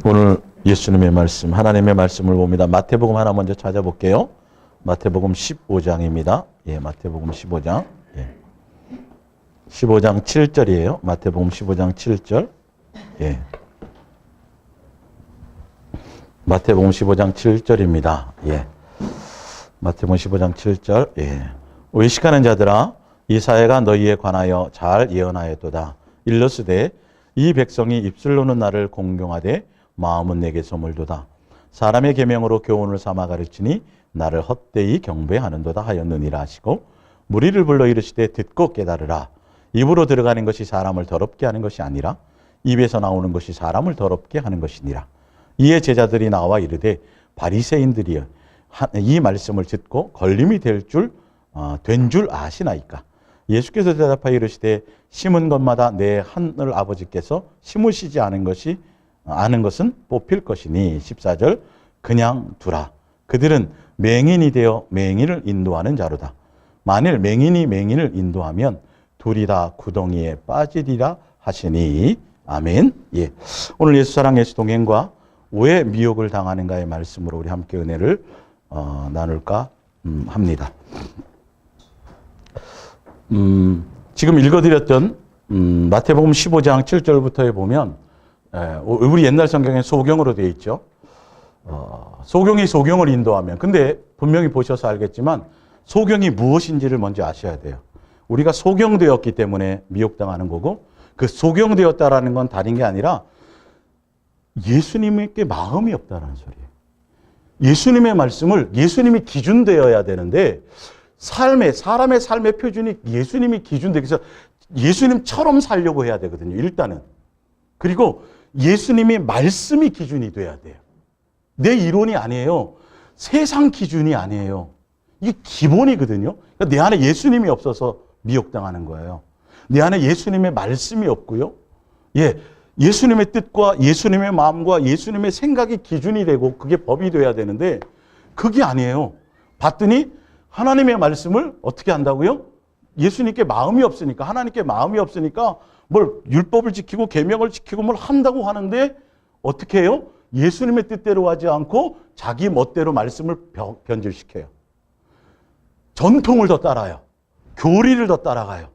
오늘 예수님의 말씀, 하나님의 말씀을 봅니다. 마태복음 하나 먼저 찾아볼게요. 마태복음 15장입니다. 예, 마태복음 15장. 예. 15장 7절이에요. 마태복음 15장 7절. 예. 마태복음 15장 7절입니다. 예. 마태복음 15장 7절. 예. 의식하는 자들아, 이 사회가 너희에 관하여 잘 예언하였도다. 일러스되 이 백성이 입술로는 나를 공경하되 마음은 내게 소물도다. 사람의 계명으로 교훈을 삼아 가르치니 나를 헛되이 경배하는도다 하였느니라 하시고, 무리를 불러 이르시되 듣고 깨달으라. 입으로 들어가는 것이 사람을 더럽게 하는 것이 아니라 입에서 나오는 것이 사람을 더럽게 하는 것이니라. 이에 제자들이 나와 이르되 바리새인들이여, 이 말씀을 듣고 걸림이 된 줄 아시나이까? 예수께서 대답하여 이르시되 심은 것마다 내 하늘 아버지께서 심으시지 않은 것은 뽑힐 것이니. 14절. 그냥 두라. 그들은 맹인이 되어 맹인을 인도하는 자로다. 만일 맹인이 맹인을 인도하면 둘이 다 구덩이에 빠지리라 하시니. 아멘. 예. 오늘 예수 사랑 예수 동행과 왜 미혹을 당하는가의 말씀으로 우리 함께 은혜를 나눌까 합니다. 지금 읽어드렸던 마태복음 15장 7절부터에 보면, 우리 옛날 성경에 소경으로 되어 있죠. 소경이 소경을 인도하면, 근데 분명히 보셔서 알겠지만 소경이 무엇인지를 먼저 아셔야 돼요. 우리가 소경되었기 때문에 미혹당하는 거고, 그 소경되었다라는 건 다른 게 아니라 예수님께 마음이 없다라는 소리예요. 예수님의 말씀을, 예수님이 기준되어야 되는데, 사람의 삶의 표준이 예수님이 기준되기 위해서 예수님처럼 살려고 해야 되거든요, 일단은. 그리고 예수님의 말씀이 기준이 돼야 돼요. 내 이론이 아니에요. 세상 기준이 아니에요. 이게 기본이거든요. 그러니까 내 안에 예수님이 없어서 미혹당하는 거예요. 내 안에 예수님의 말씀이 없고요. 예, 예수님의 뜻과 예수님의 마음과 예수님의 생각이 기준이 되고 그게 법이 돼야 되는데 그게 아니에요. 봤더니 하나님의 말씀을 어떻게 한다고요? 예수님께 마음이 없으니까, 하나님께 마음이 없으니까 뭘 율법을 지키고 계명을 지키고 뭘 한다고 하는데 어떻게 해요? 예수님의 뜻대로 하지 않고 자기 멋대로 말씀을 변질시켜요. 전통을 더 따라요. 교리를 더 따라가요.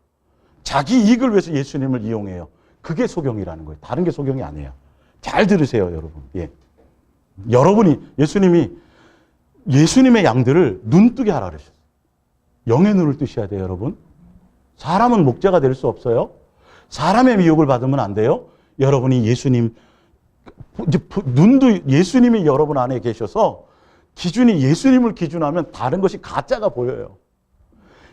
자기 이익을 위해서 예수님을 이용해요. 그게 소경이라는 거예요. 다른 게 소경이 아니에요. 잘 들으세요, 여러분. 예. 여러분이 예수님의 양들을 눈뜨게 하라 그러셨어요. 영의 눈을 뜨셔야 돼요, 여러분. 사람은 목자가 될 수 없어요. 사람의 미혹을 받으면 안 돼요. 여러분이 눈도 예수님이 여러분 안에 계셔서 기준이 예수님을 기준하면 다른 것이 가짜가 보여요.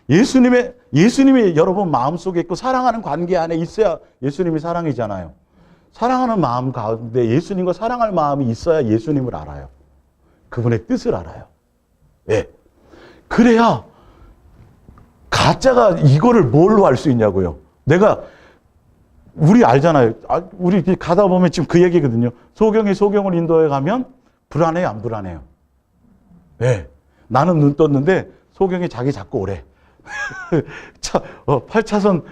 예수님이 여러분 마음속에 있고 사랑하는 관계 안에 있어야 예수님이 사랑이잖아요. 사랑하는 마음 가운데 예수님과 사랑할 마음이 있어야 예수님을 알아요. 그분의 뜻을 알아요. 예. 그래야 가짜가 이거를 뭘로 알 수 있냐고요. 우리 알잖아요. 우리 가다 보면 지금 그 얘기거든요. 소경이 소경을 인도해 가면 불안해요, 안 불안해요? 예. 나는 눈 떴는데 소경이 자기 자꾸 오래. 8차선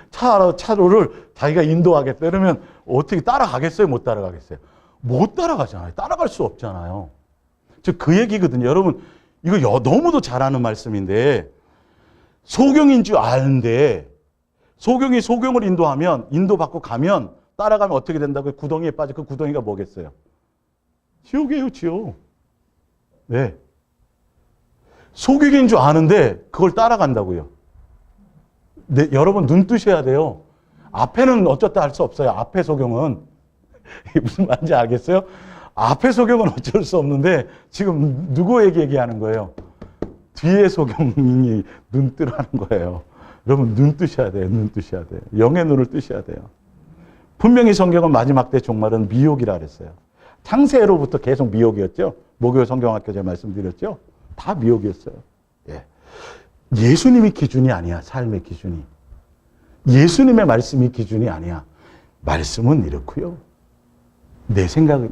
차로를 자기가 인도하겠다. 그러면 어떻게 따라가겠어요? 못 따라가겠어요? 못 따라가잖아요. 따라갈 수 없잖아요. 즉 그 얘기거든요. 여러분, 이거 너무도 잘하는 말씀인데, 소경인 줄 아는데 소경이 소경을 인도받고 가면 따라가면 어떻게 된다고요? 구덩이에 빠져. 그 구덩이가 뭐겠어요? 지옥이에요, 지옥. 네. 소경인 줄 아는데 그걸 따라간다고요. 네, 여러분 눈 뜨셔야 돼요. 앞에는 어쩌다 할 수 없어요. 앞에 소경은. 무슨 말인지 알겠어요? 앞에 소경은 어쩔 수 없는데 지금 누구 얘기하는 거예요? 뒤에 소경이 눈 뜨라는 거예요. 여러분 눈 뜨셔야 돼요. 눈 뜨셔야 돼요. 영의 눈을 뜨셔야 돼요. 분명히 성경은 마지막 때 종말은 미혹이라 그랬어요. 창세로부터 계속 미혹이었죠. 목요 성경학교 제가 말씀드렸죠. 다 미혹이었어요. 예. 예수님이 기준이 아니야. 삶의 기준이. 예수님의 말씀이 기준이 아니야. 말씀은 이렇고요. 내 생각은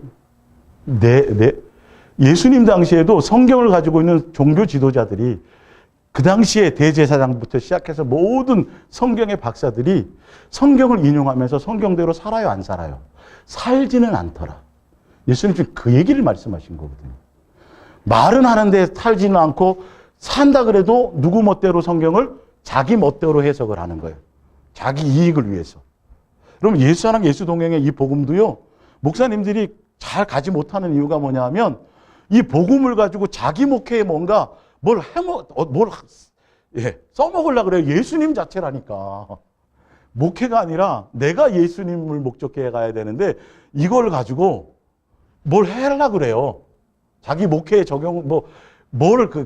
예수님 당시에도 성경을 가지고 있는 종교 지도자들이 그 당시에 대제사장부터 시작해서 모든 성경의 박사들이 성경을 인용하면서 성경대로 살아요, 안 살아요? 살지는 않더라. 예수님 지금 그 얘기를 말씀하신 거거든요. 말은 하는데 살지는 않고 산다 그래도 누구 멋대로 성경을 자기 멋대로 해석을 하는 거예요. 자기 이익을 위해서. 그럼 예수사랑 예수동행의 이 복음도요, 목사님들이 잘 가지 못하는 이유가 뭐냐 하면 이 복음을 가지고 자기 목회에 뭔가 써먹으려고 그래요. 예수님 자체라니까. 목회가 아니라 내가 예수님을 목적해 가야 되는데 이걸 가지고 뭘 하려고 그래요. 자기 목회에 적용,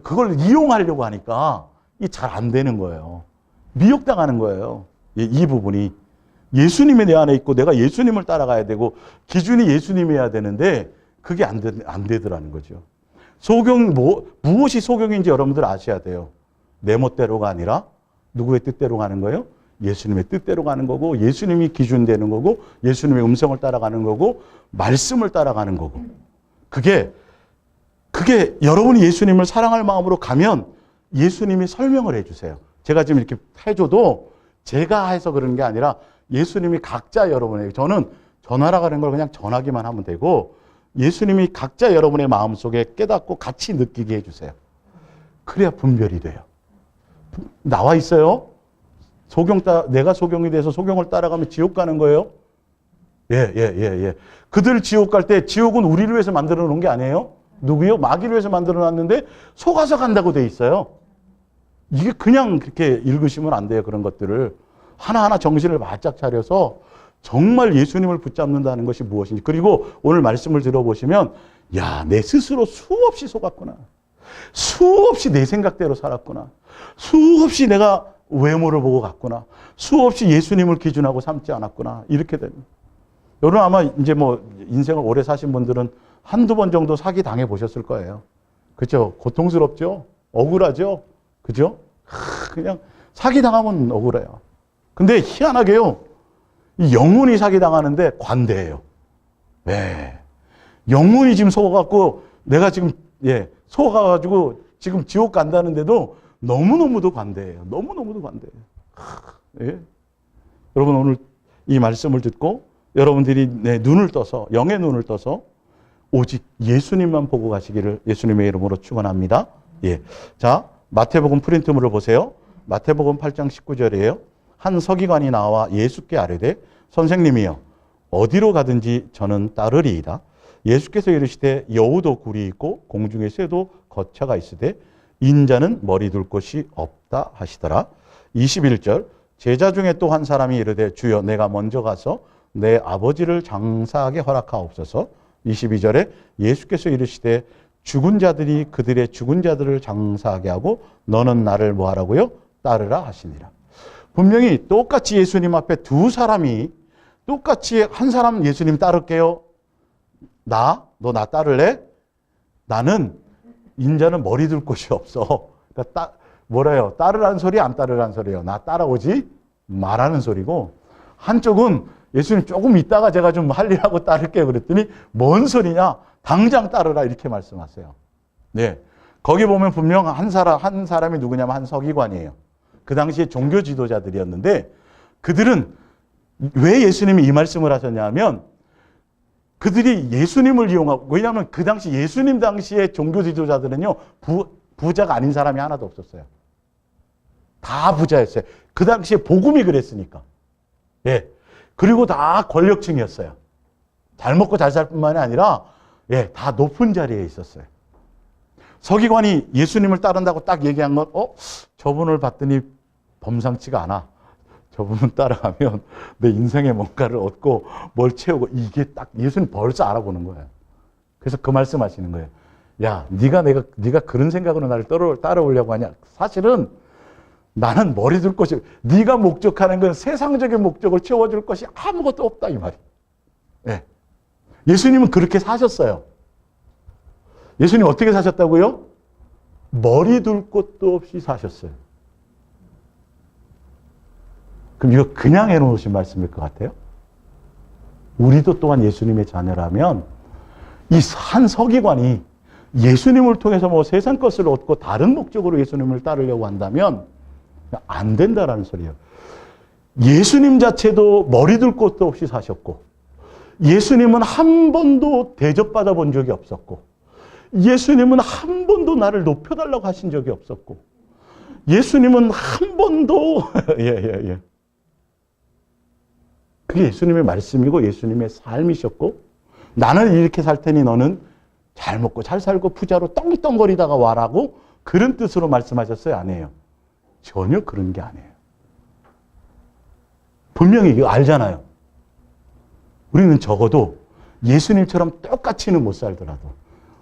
그걸 이용하려고 하니까 이게 잘 안 되는 거예요. 미혹당하는 거예요. 이 부분이. 예수님이 내 안에 있고 내가 예수님을 따라가야 되고 기준이 예수님이어야 되는데 그게 안 되더라는 거죠. 무엇이 소경인지 여러분들 아셔야 돼요. 내 멋대로가 아니라 누구의 뜻대로 가는 거예요? 예수님의 뜻대로 가는 거고 예수님이 기준 되는 거고 예수님의 음성을 따라가는 거고 말씀을 따라가는 거고 그게 여러분이 예수님을 사랑할 마음으로 가면 예수님이 설명을 해주세요. 제가 지금 이렇게 해줘도 제가 해서 그런 게 아니라 예수님이 각자 여러분에게 저는 전하라는 걸 그냥 전하기만 하면 되고 예수님이 각자 여러분의 마음속에 깨닫고 같이 느끼게 해주세요. 그래야 분별이 돼요. 나와 있어요. 내가 소경이 돼서 소경을 따라가면 지옥 가는 거예요. 예. 그들 지옥 갈 때 지옥은 우리를 위해서 만들어 놓은 게 아니에요. 누구요? 마귀를 위해서 만들어 놨는데 속아서 간다고 돼 있어요. 이게 그냥 그렇게 읽으시면 안 돼요. 그런 것들을. 하나하나 정신을 바짝 차려서 정말 예수님을 붙잡는다는 것이 무엇인지. 그리고 오늘 말씀을 들어보시면 내 스스로 수없이 속았구나. 수없이 내 생각대로 살았구나. 수없이 내가 외모를 보고 갔구나. 수없이 예수님을 기준하고 삼지 않았구나. 이렇게 됩니다. 여러분 아마 이제 인생을 오래 사신 분들은 한두 번 정도 사기 당해 보셨을 거예요. 그렇죠? 고통스럽죠? 억울하죠? 그죠? 그냥 사기 당하면 억울해요. 근데 희한하게요. 이 영혼이 사기 당하는데 관대해요. 영혼이 지금 속아갖고 내가 지금 속아가지고 지금 지옥 간다는데도 너무너무도 관대해요. 너무너무도 관대해요. 여러분 오늘 이 말씀을 듣고 여러분들이 내 눈을 떠서 영의 눈을 떠서 오직 예수님만 보고 가시기를 예수님의 이름으로 축원합니다. 자, 마태복음 프린트물을 보세요. 마태복음 8장 19절이에요. 한 서기관이 나와 예수께 아뢰되 선생님이여 어디로 가든지 저는 따르리이다. 예수께서 이르시되 여우도 굴이 있고 공중의 새도 거처가 있으되 인자는 머리 둘 곳이 없다 하시더라. 21절 제자 중에 또 한 사람이 이르되 주여 내가 먼저 가서 내 아버지를 장사하게 허락하옵소서. 22절에 예수께서 이르시되 죽은 자들이 그들의 죽은 자들을 장사하게 하고 너는 나를 뭐 하라고요? 따르라 하시니라. 분명히 똑같이 예수님 앞에 두 사람이 똑같이 한 사람 예수님 따를게요. 너 나 따를래? 나는 인자는 머리 둘 곳이 없어. 그러니까 뭐래요? 따르라는 소리 안 따르라는 소리예요. 나 따라오지 말하는 소리고 한쪽은 예수님 조금 있다가 제가 좀 할 일하고 따를게요. 그랬더니 뭔 소리냐? 당장 따르라 이렇게 말씀하세요. 거기 보면 분명 한 사람이 누구냐면 한 서기관이에요. 그 당시에 종교 지도자들이었는데 그들은 왜 예수님이 이 말씀을 하셨냐면 그들이 예수님을 이용하고 왜냐하면 그 당시 예수님 당시에 종교 지도자들은요 부자가 아닌 사람이 하나도 없었어요. 다 부자였어요. 그 당시에 복음이 그랬으니까. 그리고 다 권력층이었어요. 잘 먹고 잘 살 뿐만이 아니라 다 높은 자리에 있었어요. 서기관이 예수님을 따른다고 딱 얘기한 건 저분을 봤더니 범상치가 않아. 저분은 따라가면 내 인생에 뭔가를 얻고 뭘 채우고 이게 딱 예수님 벌써 알아보는 거예요. 그래서 그 말씀하시는 거예요. 야, 네가 그런 생각으로 나를 따라오려고 하냐? 사실은 나는 머리 둘 것이 네가 목적하는 건 세상적인 목적을 채워줄 것이 아무것도 없다 이 말이에요. 예수님은 그렇게 사셨어요. 예수님 어떻게 사셨다고요? 머리 둘 곳도 없이 사셨어요. 그럼 이거 그냥 해놓으신 말씀일 것 같아요? 우리도 또한 예수님의 자녀라면 이 한 서기관이 예수님을 통해서 세상 것을 얻고 다른 목적으로 예수님을 따르려고 한다면 안 된다라는 소리예요. 예수님 자체도 머리 둘 곳도 없이 사셨고 예수님은 한 번도 대접받아 본 적이 없었고, 예수님은 한 번도 나를 높여달라고 하신 적이 없었고, 예수님은 한 번도 그게 예수님의 말씀이고 예수님의 삶이셨고, 나는 이렇게 살 테니 너는 잘 먹고 잘 살고 부자로 떵떵거리다가 와라고 그런 뜻으로 말씀하셨어요? 아니에요. 전혀 그런 게 아니에요. 분명히 이거 알잖아요. 우리는 적어도 예수님처럼 똑같이는 못 살더라도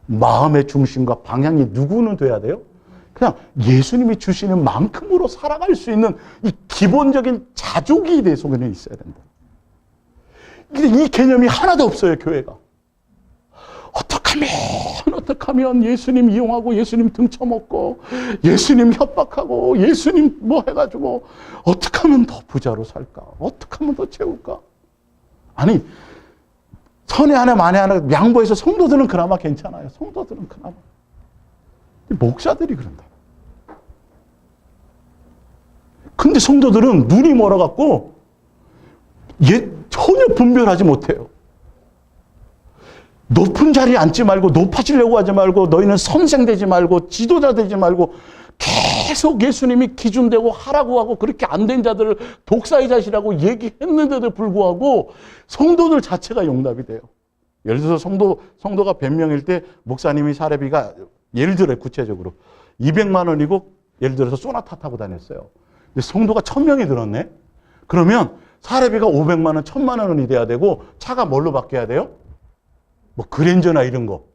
마음의 중심과 방향이 누구는 돼야 돼요? 그냥 예수님이 주시는 만큼으로 살아갈 수 있는 이 기본적인 자족이 내 속에는 있어야 된다. 근데 이 개념이 하나도 없어요, 교회가. 어떻게 하면 예수님 이용하고 예수님 등쳐먹고 예수님 협박하고 예수님 뭐 해가지고 어떻게 하면 더 부자로 살까? 어떻게 하면 더 채울까? 아니, 선의 하나 만에 하나 양보해서 성도들은 그나마 괜찮아요. 성도들은 그나마. 목사들이 그런다. 근데 성도들은 눈이 멀어갖고 전혀 분별하지 못해요. 높은 자리에 앉지 말고 높아지려고 하지 말고 너희는 선생 되지 말고 지도자 되지 말고 계속 예수님이 기준되고 하라고 하고 그렇게 안 된 자들을 독사의자시라고 얘기했는데도 불구하고 성도들 자체가 용납이 돼요. 예를 들어서 성도가 100명일 때 목사님이 사례비가 예를 들어요, 구체적으로 200만 원이고 예를 들어서 소나타 타고 다녔어요. 근데 성도가 1000명이 들었네. 그러면 사례비가 500만 원, 1000만 원이 돼야 되고 차가 뭘로 바뀌어야 돼요? 뭐 그랜저나 이런 거.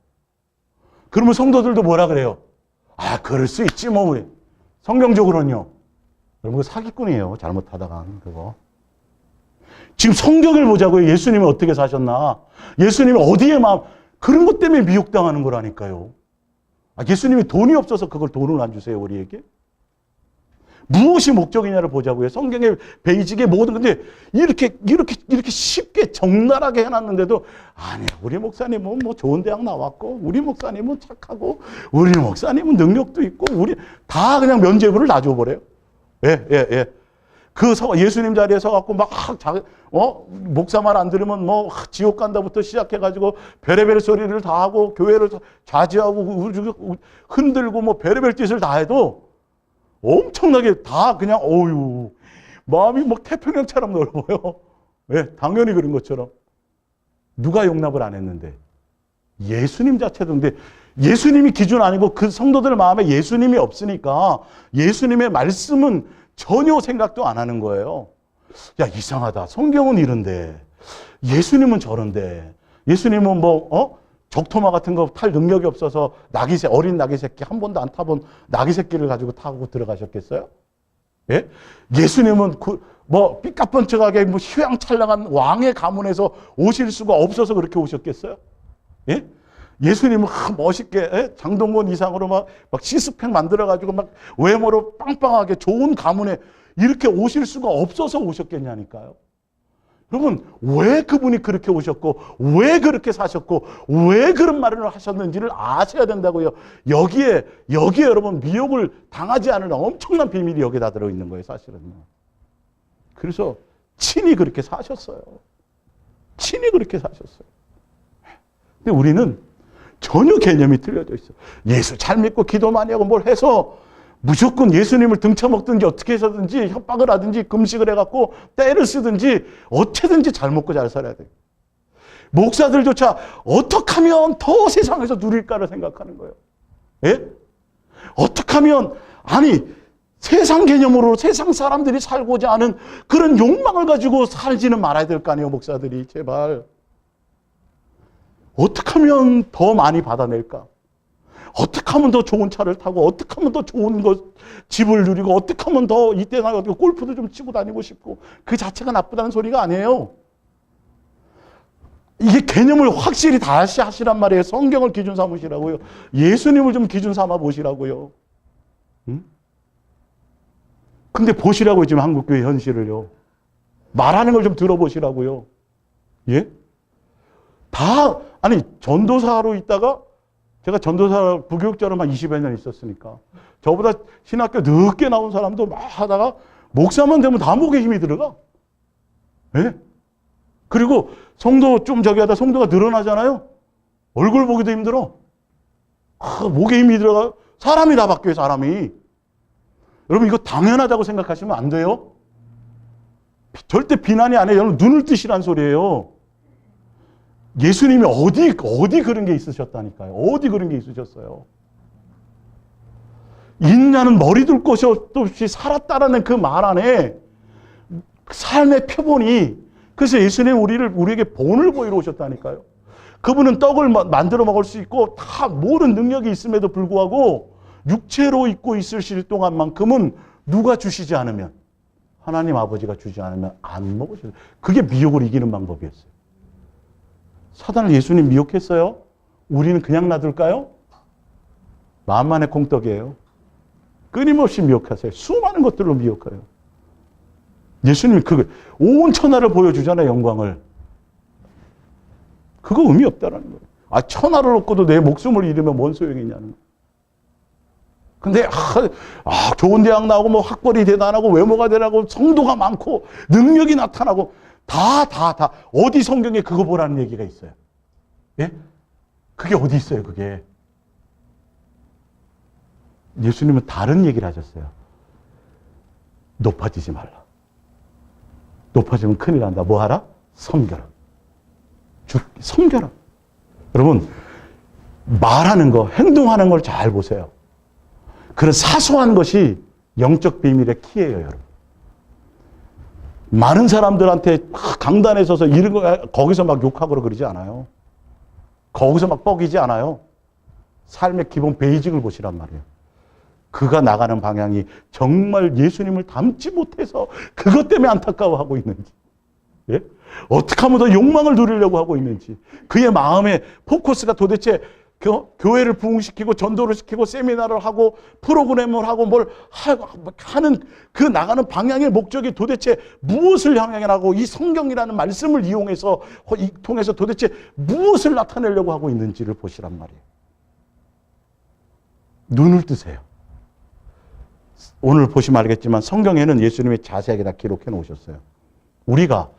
그러면 성도들도 뭐라 그래요? 아, 그럴 수 있지 뭐. 우리. 성경적으로는요. 여러분, 그 사기꾼이에요. 잘못하다가 그거. 지금 성경을 보자고요. 예수님이 어떻게 사셨나. 예수님이 어디에 마음, 그런 것 때문에 미혹당하는 거라니까요. 아, 예수님이 돈이 없어서 그걸 돈을 안 주세요, 우리에게? 무엇이 목적이냐를 보자고요. 성경의 베이직에 모든, 근데 이렇게 쉽게 적나라하게 해놨는데도, 아니야, 우리 목사님은 뭐 좋은 대학 나왔고, 우리 목사님은 착하고, 우리 목사님은 능력도 있고, 우리 다 그냥 면죄부를 놔줘버려요. 예. 예수님 자리에 서갖고 막, 목사 말 안 들으면 뭐, 지옥 간다부터 시작해가지고, 별의별 소리를 다 하고, 교회를 좌지하고, 흔들고, 뭐, 별의별 짓을 다 해도, 엄청나게 다 그냥, 어유 마음이 막 태평양처럼 넓어요. 왜? 당연히 그런 것처럼. 누가 용납을 안 했는데? 예수님 자체도. 근데 예수님이 기준 아니고 그 성도들 마음에 예수님이 없으니까 예수님의 말씀은 전혀 생각도 안 하는 거예요. 야, 이상하다. 성경은 이런데 예수님은 저런데 예수님은 적토마 같은 거 탈 능력이 없어서 어린 나귀 새끼 한 번도 안 타본 나귀 새끼를 가지고 타고 들어가셨겠어요? 예? 예수님은 삐까뻔쩍하게 휘황찬란한 왕의 가문에서 오실 수가 없어서 그렇게 오셨겠어요? 예? 예수님은 멋있게 장동건 이상으로 막 시스펙 만들어가지고 막 외모로 빵빵하게 좋은 가문에 이렇게 오실 수가 없어서 오셨겠냐니까요. 여러분, 왜 그분이 그렇게 오셨고, 왜 그렇게 사셨고, 왜 그런 말을 하셨는지를 아셔야 된다고요. 여기에 여러분 미혹을 당하지 않을 엄청난 비밀이 여기다 들어있는 거예요, 사실은요. 그래서 친히 그렇게 사셨어요. 친히 그렇게 사셨어요. 근데 우리는 전혀 개념이 틀려져 있어요. 예수 잘 믿고 기도 많이 하고 뭘 해서 무조건 예수님을 등쳐먹든지 어떻게 해서든지 협박을 하든지 금식을 해갖고 때를 쓰든지 어떻게든지 잘 먹고 잘 살아야 돼요. 목사들조차 어떻게 하면 더 세상에서 누릴까를 생각하는 거예요. 예? 어떻게 하면, 세상 개념으로 세상 사람들이 살고자 하는 그런 욕망을 가지고 살지는 말아야 될 거 아니에요, 목사들이. 제발. 어떻게 하면 더 많이 받아낼까? 어떻게 하면 더 좋은 차를 타고, 어떻게 하면 더 좋은 집을 누리고, 어떻게 하면 더 이때 나가서 골프도 좀 치고 다니고 싶고, 그 자체가 나쁘다는 소리가 아니에요. 이게 개념을 확실히 다시 하시란 말이에요. 성경을 기준 삼으시라고요. 예수님을 좀 기준 삼아 보시라고요. 응? 근데 보시라고요, 지금 한국교회 현실을요. 말하는 걸 좀 들어보시라고요. 예? 전도사로 있다가, 제가 전도사 부교육자로 한 20여 년 있었으니까 저보다 신학교 늦게 나온 사람도 막 하다가 목사만 되면 다 목에 힘이 들어가. 예? 그리고 성도 좀 저기 하다 성도가 늘어나잖아요. 얼굴 보기도 힘들어. 목에 힘이 들어가. 사람이 다 바뀌어요, 사람이. 여러분, 이거 당연하다고 생각하시면 안 돼요. 절대 비난이 아니에요. 여러분, 눈을 뜨시란 소리예요. 예수님이 어디 그런 게 있으셨다니까요. 어디 그런 게 있으셨어요. 인자는 머리 둘 것이 없이 살았다라는 그 말 안에 삶의 표본이, 그래서 예수님은 우리에게 본을 보이러 오셨다니까요. 그분은 떡을 만들어 먹을 수 있고 다 모든 능력이 있음에도 불구하고 육체로 있고 있으실 동안만큼은 누가 주시지 않으면, 하나님 아버지가 주지 않으면 안 먹으셔요. 그게 미혹을 이기는 방법이었어요. 사단을 예수님 미혹했어요? 우리는 그냥 놔둘까요? 만만의 콩떡이에요. 끊임없이 미혹하세요. 수많은 것들로 미혹해요. 예수님이 온 천하를 보여주잖아요, 영광을. 그거 의미 없다라는 거예요. 천하를 얻고도 내 목숨을 잃으면 뭔 소용이 있냐는 거예요. 근데, 좋은 대학 나오고, 뭐 학벌이 대단하고, 외모가 대단하고, 성도가 많고, 능력이 나타나고, 다. 어디 성경에 그거 보라는 얘기가 있어요? 예? 그게 어디 있어요, 그게? 예수님은 다른 얘기를 하셨어요. 높아지지 말라. 높아지면 큰일 난다. 뭐 하라? 섬겨라. 섬겨라. 여러분, 말하는 거, 행동하는 걸 잘 보세요. 그런 사소한 것이 영적 비밀의 키예요, 여러분. 많은 사람들한테 강단에 서서 이런 거, 거기서 막 욕하고 그러지 않아요. 거기서 막 뻐기지 않아요. 삶의 기본 베이직을 보시란 말이에요. 그가 나가는 방향이 정말 예수님을 닮지 못해서 그것 때문에 안타까워하고 있는지, 예? 어떻게 하면 더 욕망을 누리려고 하고 있는지, 그의 마음의 포커스가 도대체 교회를 부흥시키고 전도를 시키고 세미나를 하고 프로그램을 하고 뭘 하는 그 나가는 방향의 목적이 도대체 무엇을 향하고 이 성경이라는 말씀을 통해서 도대체 무엇을 나타내려고 하고 있는지를 보시란 말이에요. 눈을 뜨세요. 오늘 보시면 알겠지만 성경에는 예수님이 자세하게 다 기록해 놓으셨어요. 우리가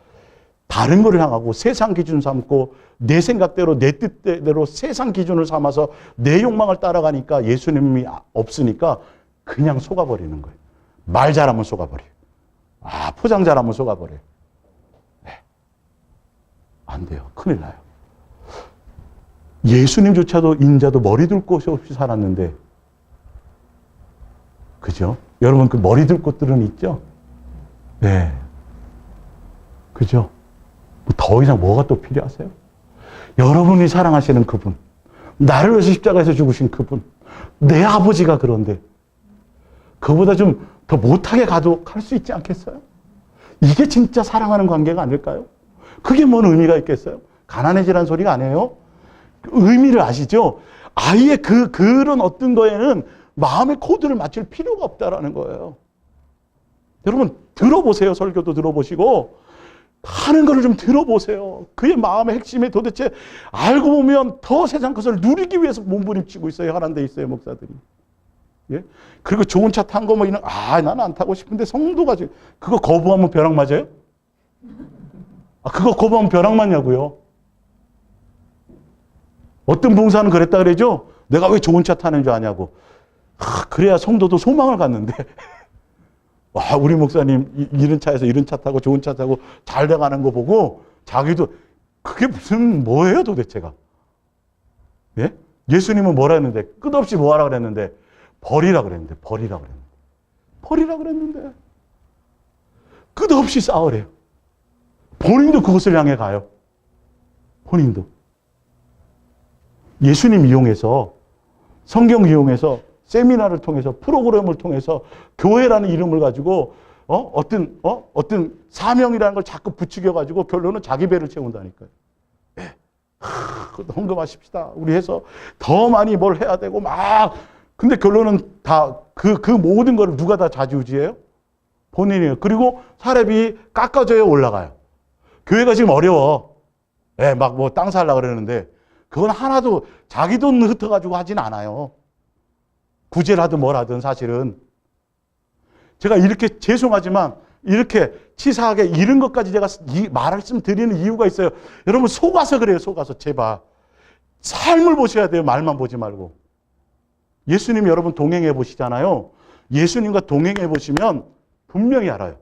다른 것을 향하고 세상 기준 삼고 내 생각대로 내 뜻대로 세상 기준을 삼아서 내 욕망을 따라가니까 예수님이 없으니까 그냥 속아버리는 거예요. 말 잘하면 속아버려요. 포장 잘하면 속아버려요. 네. 안 돼요. 큰일 나요. 예수님조차도 인자도 머리 둘 곳이 없이 살았는데, 그죠? 여러분 그 머리 둘 곳들은 있죠? 네. 그죠? 더 이상 뭐가 또 필요하세요? 여러분이 사랑하시는 그분, 나를 위해서 십자가에서 죽으신 그분, 내 아버지가 그런데 그보다 좀 더 못하게 가도 갈 수 있지 않겠어요? 이게 진짜 사랑하는 관계가 아닐까요? 그게 뭔 의미가 있겠어요? 가난해지라는 소리가 아니에요. 의미를 아시죠? 아예 그런 어떤 거에는 마음의 코드를 맞출 필요가 없다라는 거예요. 여러분 들어보세요. 설교도 들어보시고 하는 거를 좀 들어보세요. 그의 마음의 핵심에 도대체 알고 보면 더 세상 것을 누리기 위해서 몸부림치고 있어요. 하는 데 있어요, 목사들이. 예? 그리고 좋은 차 탄 거 뭐 이런, 나는 안 타고 싶은데 성도가 지금 그거 거부하면 벼락 맞아요? 그거 거부하면 벼락 맞냐고요? 어떤 봉사는 그랬다 그러죠? 내가 왜 좋은 차 타는 줄 아냐고. 그래야 성도도 소망을 갖는데. 우리 목사님 이런 차에서 이런 차 타고 좋은 차 타고 잘 돼가는 거 보고 자기도 그게 무슨 뭐예요 도대체가. 예? 예수님은 뭐라 했는데 끝없이 뭐하라 그랬는데 버리라 그랬는데 끝없이 싸우래요. 본인도 그것을 향해 가요. 본인도. 예수님 이용해서 성경 이용해서 세미나를 통해서 프로그램을 통해서 교회라는 이름을 가지고 어떤 사명이라는 걸 자꾸 부추겨 가지고 결론은 자기 배를 채운다니까요. 네. 헌금하십시다. 우리 해서 더 많이 뭘 해야 되고 막 근데 결론은 다 그 모든 걸 누가 다 좌지우지해요? 본인이에요. 그리고 사례비 깎아줘야 올라가요. 교회가 지금 어려워. 네, 막 뭐 땅 살려고 그러는데 그건 하나도 자기 돈 흩어가지고 하진 않아요. 구제를 하든 뭘 하든 사실은. 제가 이렇게 죄송하지만 이렇게 치사하게 이런 것까지 제가 말씀드리는 이유가 있어요. 여러분 속아서 그래요. 속아서 제발. 삶을 보셔야 돼요. 말만 보지 말고. 예수님 여러분 동행해 보시잖아요. 예수님과 동행해 보시면 분명히 알아요.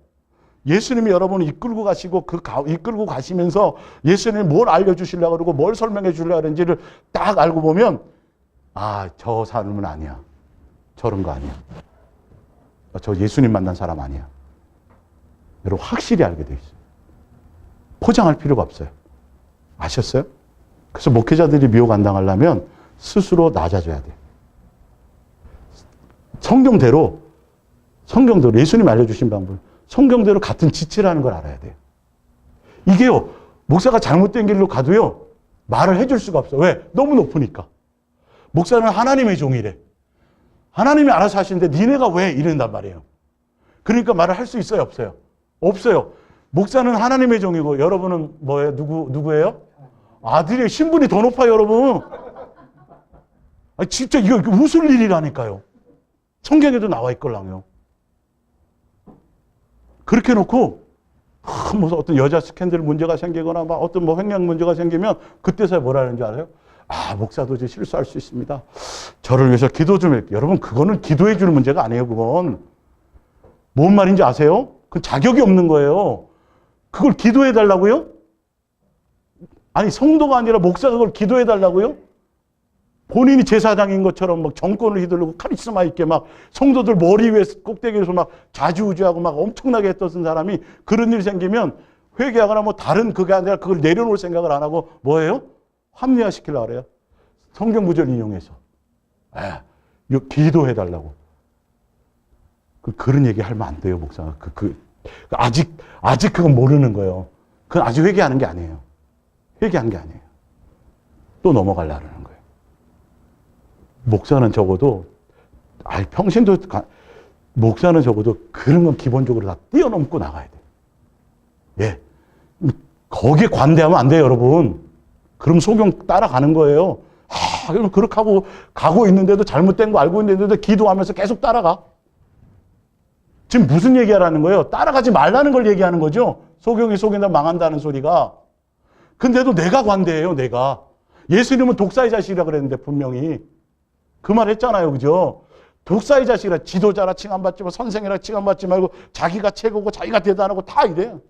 예수님이 여러분을 이끌고 가시고 이끌고 가시면서 예수님이 뭘 알려주시려고 그러고 뭘 설명해 주려고 하는지를 딱 알고 보면 아, 저 사람은 아니야. 저런 거 아니야. 저 예수님 만난 사람 아니야. 여러분 확실히 알게 돼 있어요. 포장할 필요가 없어요. 아셨어요? 그래서 목회자들이 미혹 안 당하려면 스스로 낮아져야 돼요. 성경대로 예수님 알려주신 방법, 성경대로 같은 지체를 하는 걸 알아야 돼요. 이게요, 목사가 잘못된 길로 가도요, 말을 해줄 수가 없어요. 왜? 너무 높으니까. 목사는 하나님의 종이래. 하나님이 알아서 하시는데 니네가 왜 이런단 말이에요. 그러니까 말을 할 수 있어요? 없어요? 없어요. 목사는 하나님의 종이고 여러분은 뭐예요? 누구예요? 아들이에요. 신분이 더 높아요, 여러분. 아니, 진짜 이거 웃을 일이라니까요. 성경에도 나와 있걸랑요. 그렇게 놓고 뭐 어떤 여자 스캔들 문제가 생기거나 막 어떤 뭐 횡령 문제가 생기면 그때서야 뭐라 하는지 알아요? 아, 목사도 이제 실수할 수 있습니다. 저를 위해서 기도 좀 할게요. 여러분, 그거는 기도해 주는 문제가 아니에요, 그건. 뭔 말인지 아세요? 그건 자격이 없는 거예요. 그걸 기도해 달라고요? 아니, 성도가 아니라 목사가 그걸 기도해 달라고요? 본인이 제사장인 것처럼 막 정권을 휘두르고 카리스마 있게 막 성도들 머리 위에 꼭대기에서 막 좌지우지하고 막 엄청나게 했던 사람이 그런 일이 생기면 회개하거나 뭐 다른 그게 아니라 그걸 내려놓을 생각을 안 하고 뭐예요? 합리화시키려고 그래요. 성경 구절 인용해서. 기도해 달라고. 그런 얘기 하면 안 돼요, 목사가. 아직 그건 모르는 거예요. 그건 아직 회개하는 게 아니에요. 회개한 게 아니에요. 또 넘어가려는 거예요. 목사는 적어도, 평신도, 목사는 적어도 그런 건 기본적으로 다 뛰어넘고 나가야 돼요. 예. 거기에 관대하면 안 돼요, 여러분. 그럼 소경 따라가는 거예요. 그럼 그렇게 하고 가고 있는데도 잘못된 거 알고 있는데도 기도하면서 계속 따라가. 지금 무슨 얘기하라는 거예요? 따라가지 말라는 걸 얘기하는 거죠. 소경이 속인다 망한다는 소리가. 근데도 내가 관대해요, 내가. 예수님은 독사의 자식이라 그랬는데 분명히. 그 말 했잖아요, 그죠? 독사의 자식이라 지도자라 칭함받지 마, 선생이라 칭함받지 말고 자기가 최고고 자기가 대단하고 다 이래요.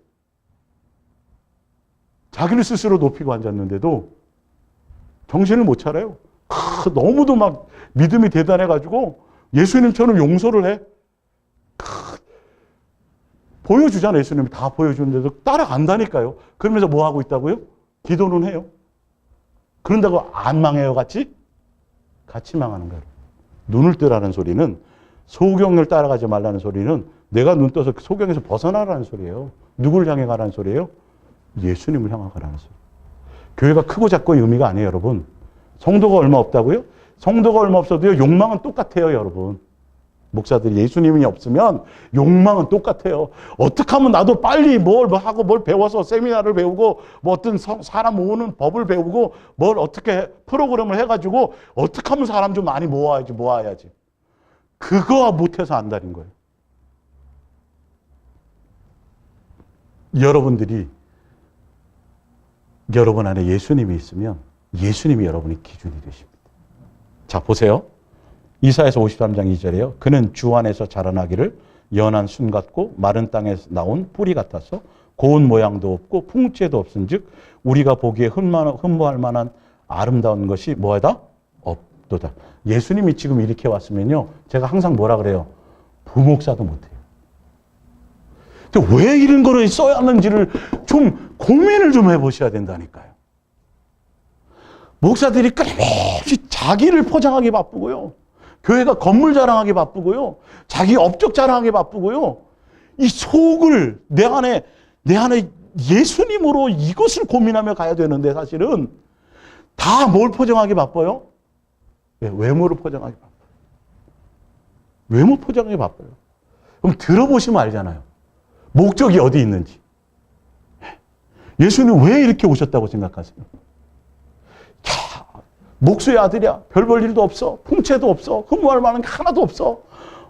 자기를 스스로 높이고 앉았는데도 정신을 못 차려요. 너무도 막 믿음이 대단해가지고 예수님처럼 용서를 해. 보여주잖아요. 예수님이 다 보여주는데도 따라간다니까요. 그러면서 뭐 하고 있다고요? 기도는 해요. 그런다고 안 망해요, 같이? 같이 망하는 거예요. 눈을 뜨라는 소리는, 소경을 따라가지 말라는 소리는 내가 눈 떠서 소경에서 벗어나라는 소리예요. 누구를 향해 가라는 소리예요? 예수님을 향해 가라는 소리. 교회가 크고 작고의 의미가 아니에요, 여러분. 성도가 얼마 없다고요? 성도가 얼마 없어도요, 욕망은 똑같아요, 여러분. 목사들이 예수님이 없으면 욕망은 똑같아요. 어떻게 하면 나도 빨리 뭘 하고 뭘 배워서 세미나를 배우고 뭐 어떤 사람 모으는 법을 배우고 뭘 어떻게 프로그램을 해가지고 어떻게 하면 사람 좀 많이 모아야지. 그거 못해서 안달인 거예요. 여러분들이 여러분 안에 예수님이 있으면 예수님이 여러분의 기준이 되십니다. 자, 보세요. 이사야서 53장 2절이에요. 그는 주 안에서 자라나기를 연한 순 같고 마른 땅에서 나온 뿌리 같아서 고운 모양도 없고 풍채도 없은즉 우리가 보기에 흠모할 만한 아름다운 것이 뭐하다? 없도다. 예수님이 지금 이렇게 왔으면요, 제가 항상 뭐라 그래요? 부목사도 못해요. 왜 이런 거를 써야 하는지를 좀 고민을 좀 해보셔야 된다니까요. 목사들이 끊임없이 자기를 포장하기 바쁘고요. 교회가 건물 자랑하기 바쁘고요. 자기 업적 자랑하기 바쁘고요. 이 속을 내 안에 예수님으로 이것을 고민하며 가야 되는데 사실은 다 뭘 포장하기 바빠요? 외모를 포장하기 바빠요. 외모 포장하기 바빠요. 그럼 들어보시면 알잖아요. 목적이 어디 있는지. 예수님 왜 이렇게 오셨다고 생각하세요? 목수의 아들이야. 별 볼 일도 없어. 풍채도 없어. 흠모할 만한 게 하나도 없어.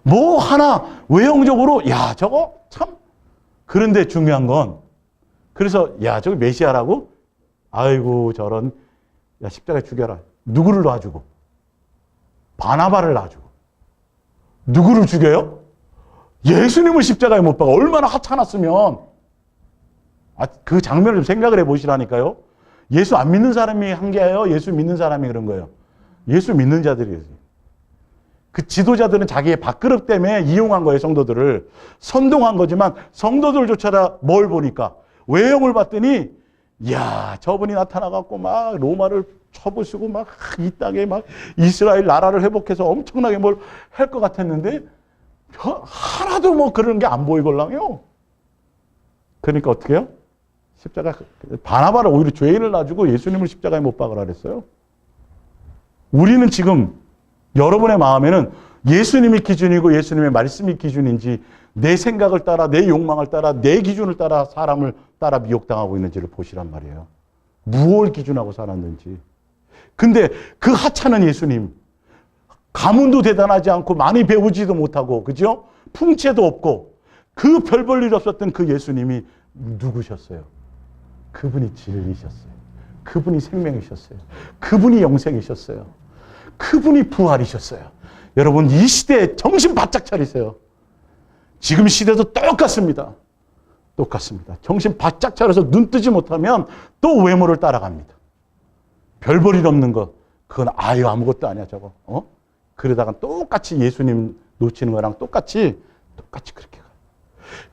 뭐 하나 외형적으로 저거 참 그런데 중요한 건, 그래서 야 저기 메시아라고? 아이고 저런, 야 십자가에 죽여라. 누구를 놔주고? 바나바를 놔주고. 누구를 죽여요? 예수님을 십자가에 못 박아. 얼마나 하찮았으면. 그 장면을 좀 생각을 해보시라니까요. 예수 안 믿는 사람이 한 게 아니에요. 예수 믿는 사람이 그런 거예요. 예수 믿는 자들이에요. 그 지도자들은 자기의 밥그릇 때문에 이용한 거예요. 성도들을. 선동한 거지만 성도들조차 뭘 보니까 외형을 봤더니 야 저분이 나타나갖고 막 로마를 쳐부수고 막 이 땅에 막 이스라엘 나라를 회복해서 엄청나게 뭘 할 것 같았는데 하나도 뭐 그런 게 안 보이걸랑요. 그러니까 어떻게 해요? 십자가, 바나바를 오히려 죄인을 놔주고 예수님을 십자가에 못 박으라 그랬어요. 우리는 지금 여러분의 마음에는 예수님이 기준이고 예수님의 말씀이 기준인지 내 생각을 따라 내 욕망을 따라 내 기준을 따라 사람을 따라 미혹당하고 있는지를 보시란 말이에요. 무엇을 기준하고 살았는지. 근데 그 하찮은 예수님, 가문도 대단하지 않고 많이 배우지도 못하고, 그죠? 풍채도 없고, 그 별 볼 일 없었던 그 예수님이 누구셨어요? 그분이 진리셨어요. 그분이 생명이셨어요. 그분이 영생이셨어요. 그분이 부활이셨어요. 여러분, 이 시대에 정신 바짝 차리세요. 지금 시대도 똑같습니다. 똑같습니다. 정신 바짝 차려서 눈 뜨지 못하면 또 외모를 따라갑니다. 별 볼 일 없는 거, 그건 아유 아무것도 아니야 저거. 그러다가 똑같이 예수님 놓치는 거랑 똑같이 그렇게 가요.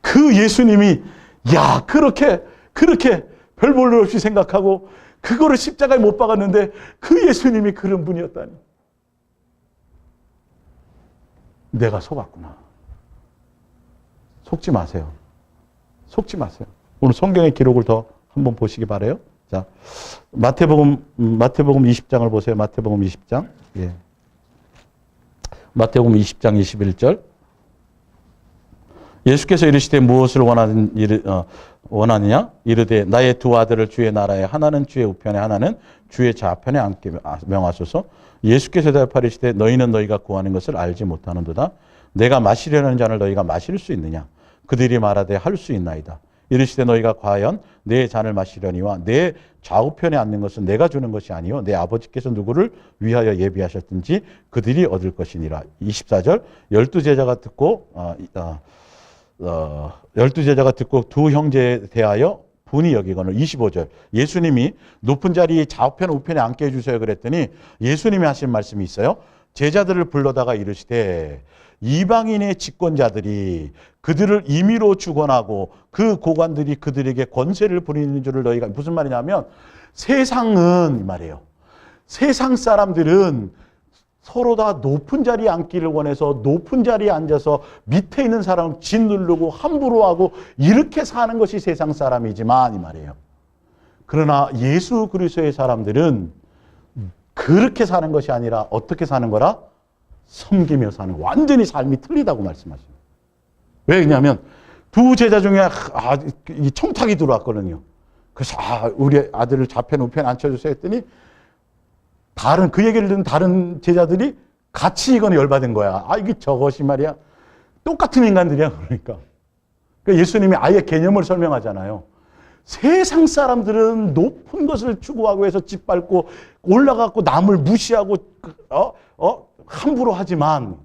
그 예수님이 야 그렇게 별 볼 일 없이 생각하고 그거를 십자가에 못 박았는데 그 예수님이 그런 분이었다니. 내가 속았구나. 속지 마세요. 속지 마세요. 오늘 성경의 기록을 더 한번 보시기 바라요. 자, 마태복음 20장을 보세요. 마태복음 20장. 예. 마태복음 20장 21절. 예수께서 이르시되 무엇을 원하느냐? 이르되 나의 두 아들을 주의 나라에 하나는 주의 우편에 하나는 주의 좌편에 앉게 명하소서. 예수께서 대답하시되 너희는 너희가 구하는 것을 알지 못하는도다. 내가 마시려는 잔을 너희가 마실 수 있느냐? 그들이 말하되 할 수 있나이다. 이르시되 너희가 과연 내 잔을 마시려니와 내 좌우편에 앉는 것은 내가 주는 것이 아니요 내 아버지께서 누구를 위하여 예비하셨든지 그들이 얻을 것이니라. 24절. 12제자가 듣고 두 형제에 대하여 분이 여기거늘. 25절. 예수님이 높은 자리에 좌우편 우편에 앉게 해주세요 그랬더니 예수님이 하신 말씀이 있어요. 제자들을 불러다가 이르시되 이방인의 집권자들이 그들을 임의로 주관하고 그 고관들이 그들에게 권세를 부리는 줄을 너희가. 무슨 말이냐면 세상은 이 말이에요. 세상 사람들은 서로 다 높은 자리에 앉기를 원해서 높은 자리에 앉아서 밑에 있는 사람을 짓누르고 함부로 하고 이렇게 사는 것이 세상 사람이지만 이 말이에요. 그러나 예수 그리스도의 사람들은 그렇게 사는 것이 아니라 어떻게 사는 거라? 섬기며 사는, 완전히 삶이 틀리다고 말씀하십니다. 왜냐하면 두 제자 중에 이 청탁이 들어왔거든요. 그래서 우리 아들을 좌편 우편 앉혀주세요 했더니 그 얘기를 듣는 다른 제자들이 같이 이거는 열받은 거야. 이게 저것이 말이야. 똑같은 인간들이야. 그러니까 예수님이 아예 개념을 설명하잖아요. 세상 사람들은 높은 것을 추구하고 해서 짓밟고 올라가고 남을 무시하고 함부로 하지만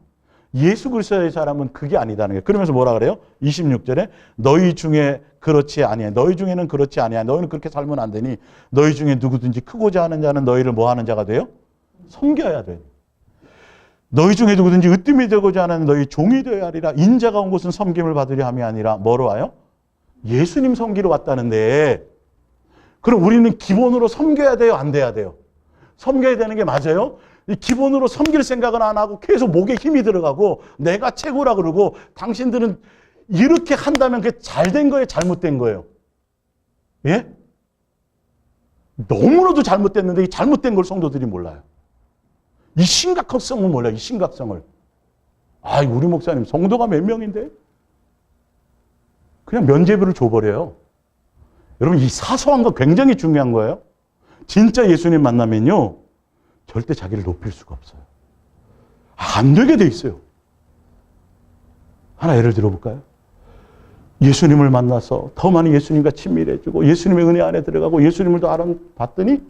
예수 그리스도의 사람은 그게 아니다는 거예요. 그러면서 뭐라 그래요? 26절에 너희 중에 그렇지 아니야. 너희 중에는 그렇지 아니야. 너희는 그렇게 살면 안 되니 너희 중에 누구든지 크고자 하는 자는 너희를 뭐 하는 자가 돼요? 섬겨야 돼. 너희 중에 누구든지 으뜸이 되고자 하는 너희 종이 되어야 하리라. 인자가 온 곳은 섬김을 받으려 함이 아니라 뭐로 와요? 예수님 섬기러 왔다는데 그럼 우리는 기본으로 섬겨야 돼요? 안 돼야 돼요? 섬겨야 되는 게 맞아요? 기본으로 섬길 생각은 안 하고 계속 목에 힘이 들어가고 내가 최고라 그러고 당신들은 이렇게 한다면 그게 잘된 거예요? 잘못된 거예요? 예? 너무나도 잘못됐는데 이 잘못된 걸 성도들이 몰라요. 이 심각성을 몰라요. 이 심각성을. 우리 목사님 성도가 몇 명인데? 그냥 면죄부를 줘버려요. 여러분 이 사소한 거 굉장히 중요한 거예요. 진짜 예수님 만나면요. 절대 자기를 높일 수가 없어요. 안 되게 돼 있어요. 하나 예를 들어볼까요? 예수님을 만나서 더 많이 예수님과 친밀해지고 예수님의 은혜 안에 들어가고 예수님을 더 알아봤더니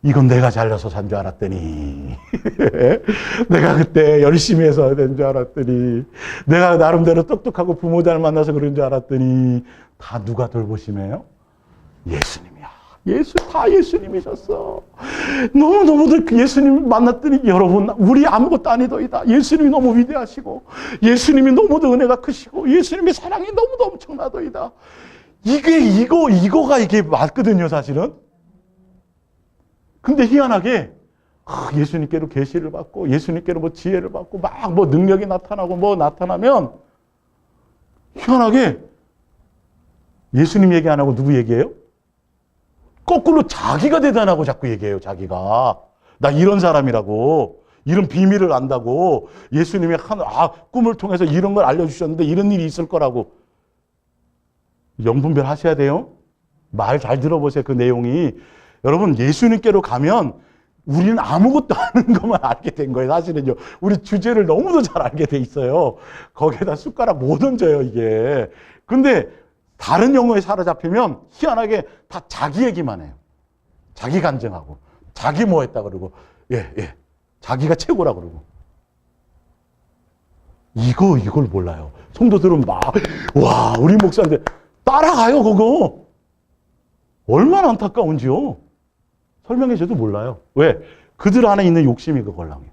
이건 내가 잘려서 산 줄 알았더니 내가 그때 열심히 해서 된 줄 알았더니 내가 나름대로 똑똑하고 부모 잘 만나서 그런 줄 알았더니 다 누가 돌보시네요? 예수님이야. 다 예수님이셨어. 너무너무들 그 예수님 만났더니 여러분, 우리 아무것도 아니더이다. 예수님이 너무 위대하시고, 예수님이 너무도 은혜가 크시고, 예수님의 사랑이 너무도 엄청나더이다. 이거가 이게 맞거든요, 사실은. 근데 희한하게, 예수님께로 계시를 받고, 예수님께로 뭐 지혜를 받고, 막 뭐 능력이 나타나고, 뭐 나타나면, 희한하게, 예수님 얘기 안 하고 누구 얘기해요? 거꾸로 자기가 대단하고 자꾸 얘기해요, 자기가. 나 이런 사람이라고, 이런 비밀을 안다고, 예수님이 꿈을 통해서 이런 걸 알려주셨는데 이런 일이 있을 거라고. 영분별 하셔야 돼요. 말 잘 들어보세요, 그 내용이. 여러분, 예수님께로 가면 우리는 아무것도 아는 것만 알게 된 거예요, 사실은요. 우리 주제를 너무도 잘 알게 돼 있어요. 거기에다 숟가락 못 얹어요, 이게. 근데 다른 용어에 사로잡히면 희한하게 다 자기 얘기만 해요. 자기 간증하고, 자기 뭐 했다 그러고, 자기가 최고라 그러고. 이걸 몰라요. 성도들은 우리 목사인데 따라가요, 그거. 얼마나 안타까운지요. 설명해줘도 몰라요. 왜? 그들 안에 있는 욕심이 그걸랑요.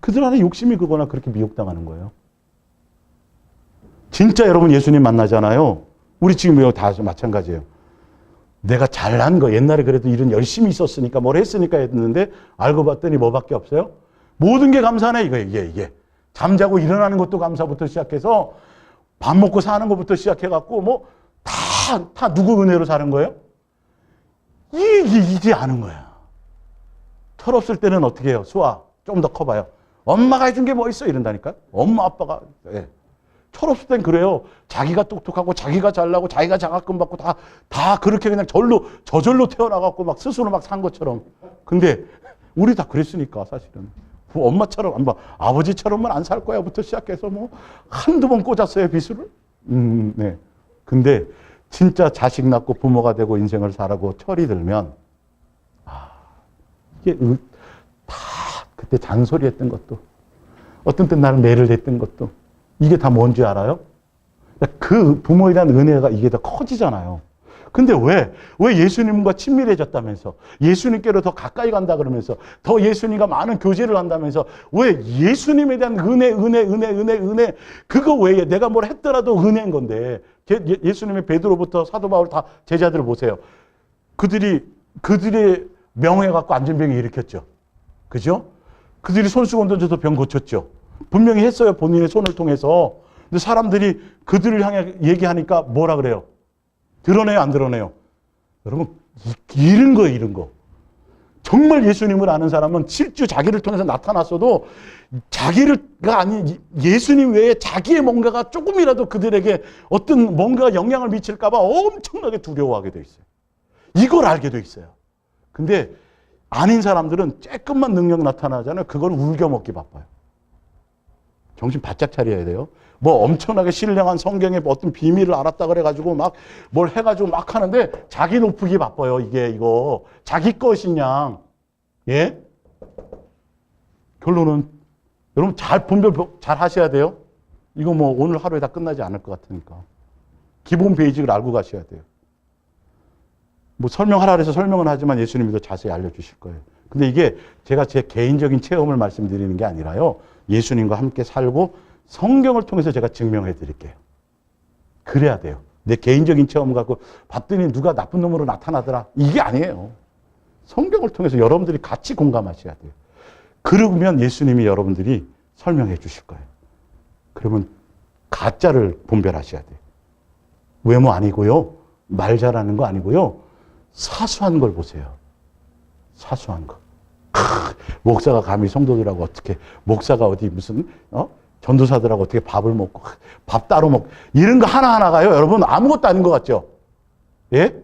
그들 안에 욕심이 그거나 그렇게 미혹당하는 거예요. 진짜 여러분 예수님 만나잖아요. 우리 지금 이거 다 마찬가지예요. 내가 잘난 거, 옛날에 그래도 일은 열심히 있었으니까 뭘 했으니까 했는데 알고 봤더니 뭐밖에 없어요? 모든 게 감사네, 이게. 잠자고 일어나는 것도 감사부터 시작해서 밥 먹고 사는 것부터 시작해갖고 다 누구 은혜로 사는 거예요? 이제 아는 거야. 철없을 때는 어떻게 해요? 수아, 좀 더 커봐요. 엄마가 해준 게 뭐 있어? 이런다니까? 엄마, 아빠가. 철없을 땐 그래요. 자기가 똑똑하고 자기가 잘나고 자기가 장학금 받고 다 그렇게 그냥 저절로 태어나갖고 막 스스로 막 산 것처럼. 근데 우리 다 그랬으니까 사실은. 엄마처럼, 아버지처럼은 안 살 거야부터 시작해서 한두 번 꽂았어요, 비수를. 네. 근데 진짜 자식 낳고 부모가 되고 인생을 살아고 철이 들면, 이게 다 그때 잔소리 했던 것도, 어떤 때 나는 매를 냈던 것도, 이게 다 뭔지 알아요? 그 부모에 대한 은혜가 이게 더 커지잖아요. 근데 왜 예수님과 친밀해졌다면서, 예수님께로 더 가까이 간다 그러면서, 더 예수님과 많은 교제를 한다면서, 왜 예수님에 대한 은혜, 그거 외에 내가 뭘 했더라도 은혜인 건데, 예수님의 베드로부터 사도 바울 다 제자들을 보세요. 그들의 명예 갖고 안전병이 일으켰죠. 그죠? 그들이 손수건 던져서 병 고쳤죠. 분명히 했어요, 본인의 손을 통해서. 근데 사람들이 그들을 향해 얘기하니까 뭐라 그래요? 드러내요, 안 드러내요? 여러분, 이런 거예요, 이런 거. 정말 예수님을 아는 사람은 실제 자기를 통해서 나타났어도 자기가 아닌 예수님 외에 자기의 뭔가가 조금이라도 그들에게 어떤 뭔가 영향을 미칠까봐 엄청나게 두려워하게 돼 있어요. 이걸 알게 돼 있어요. 근데 아닌 사람들은 조금만 능력 나타나잖아요. 그걸 울겨먹기 바빠요. 정신 바짝 차려야 돼요. 엄청나게 신령한 성경의 어떤 비밀을 알았다 그래가지고 막 뭘 해가지고 막 하는데 자기 높이기 바빠요. 이거. 자기 것이냐. 예? 결론은 여러분 분별 잘 하셔야 돼요. 이거 오늘 하루에 다 끝나지 않을 것 같으니까. 기본 베이직을 알고 가셔야 돼요. 설명하라 그래서 설명은 하지만 예수님이 더 자세히 알려주실 거예요. 근데 이게 제가 제 개인적인 체험을 말씀드리는 게 아니라요. 예수님과 함께 살고 성경을 통해서 제가 증명해 드릴게요. 그래야 돼요. 내 개인적인 체험을 갖고 봤더니 누가 나쁜 놈으로 나타나더라. 이게 아니에요. 성경을 통해서 여러분들이 같이 공감하셔야 돼요. 그러면 예수님이 여러분들이 설명해 주실 거예요. 그러면 가짜를 분별하셔야 돼요. 외모 아니고요. 말 잘하는 거 아니고요. 사소한 걸 보세요. 사소한 거. 목사가 감히 성도들하고 어떻게, 목사가 어디 무슨, 전도사들하고 어떻게 밥을 먹고, 밥 따로 먹고, 이런 거 하나하나가요. 여러분, 아무것도 아닌 것 같죠? 예?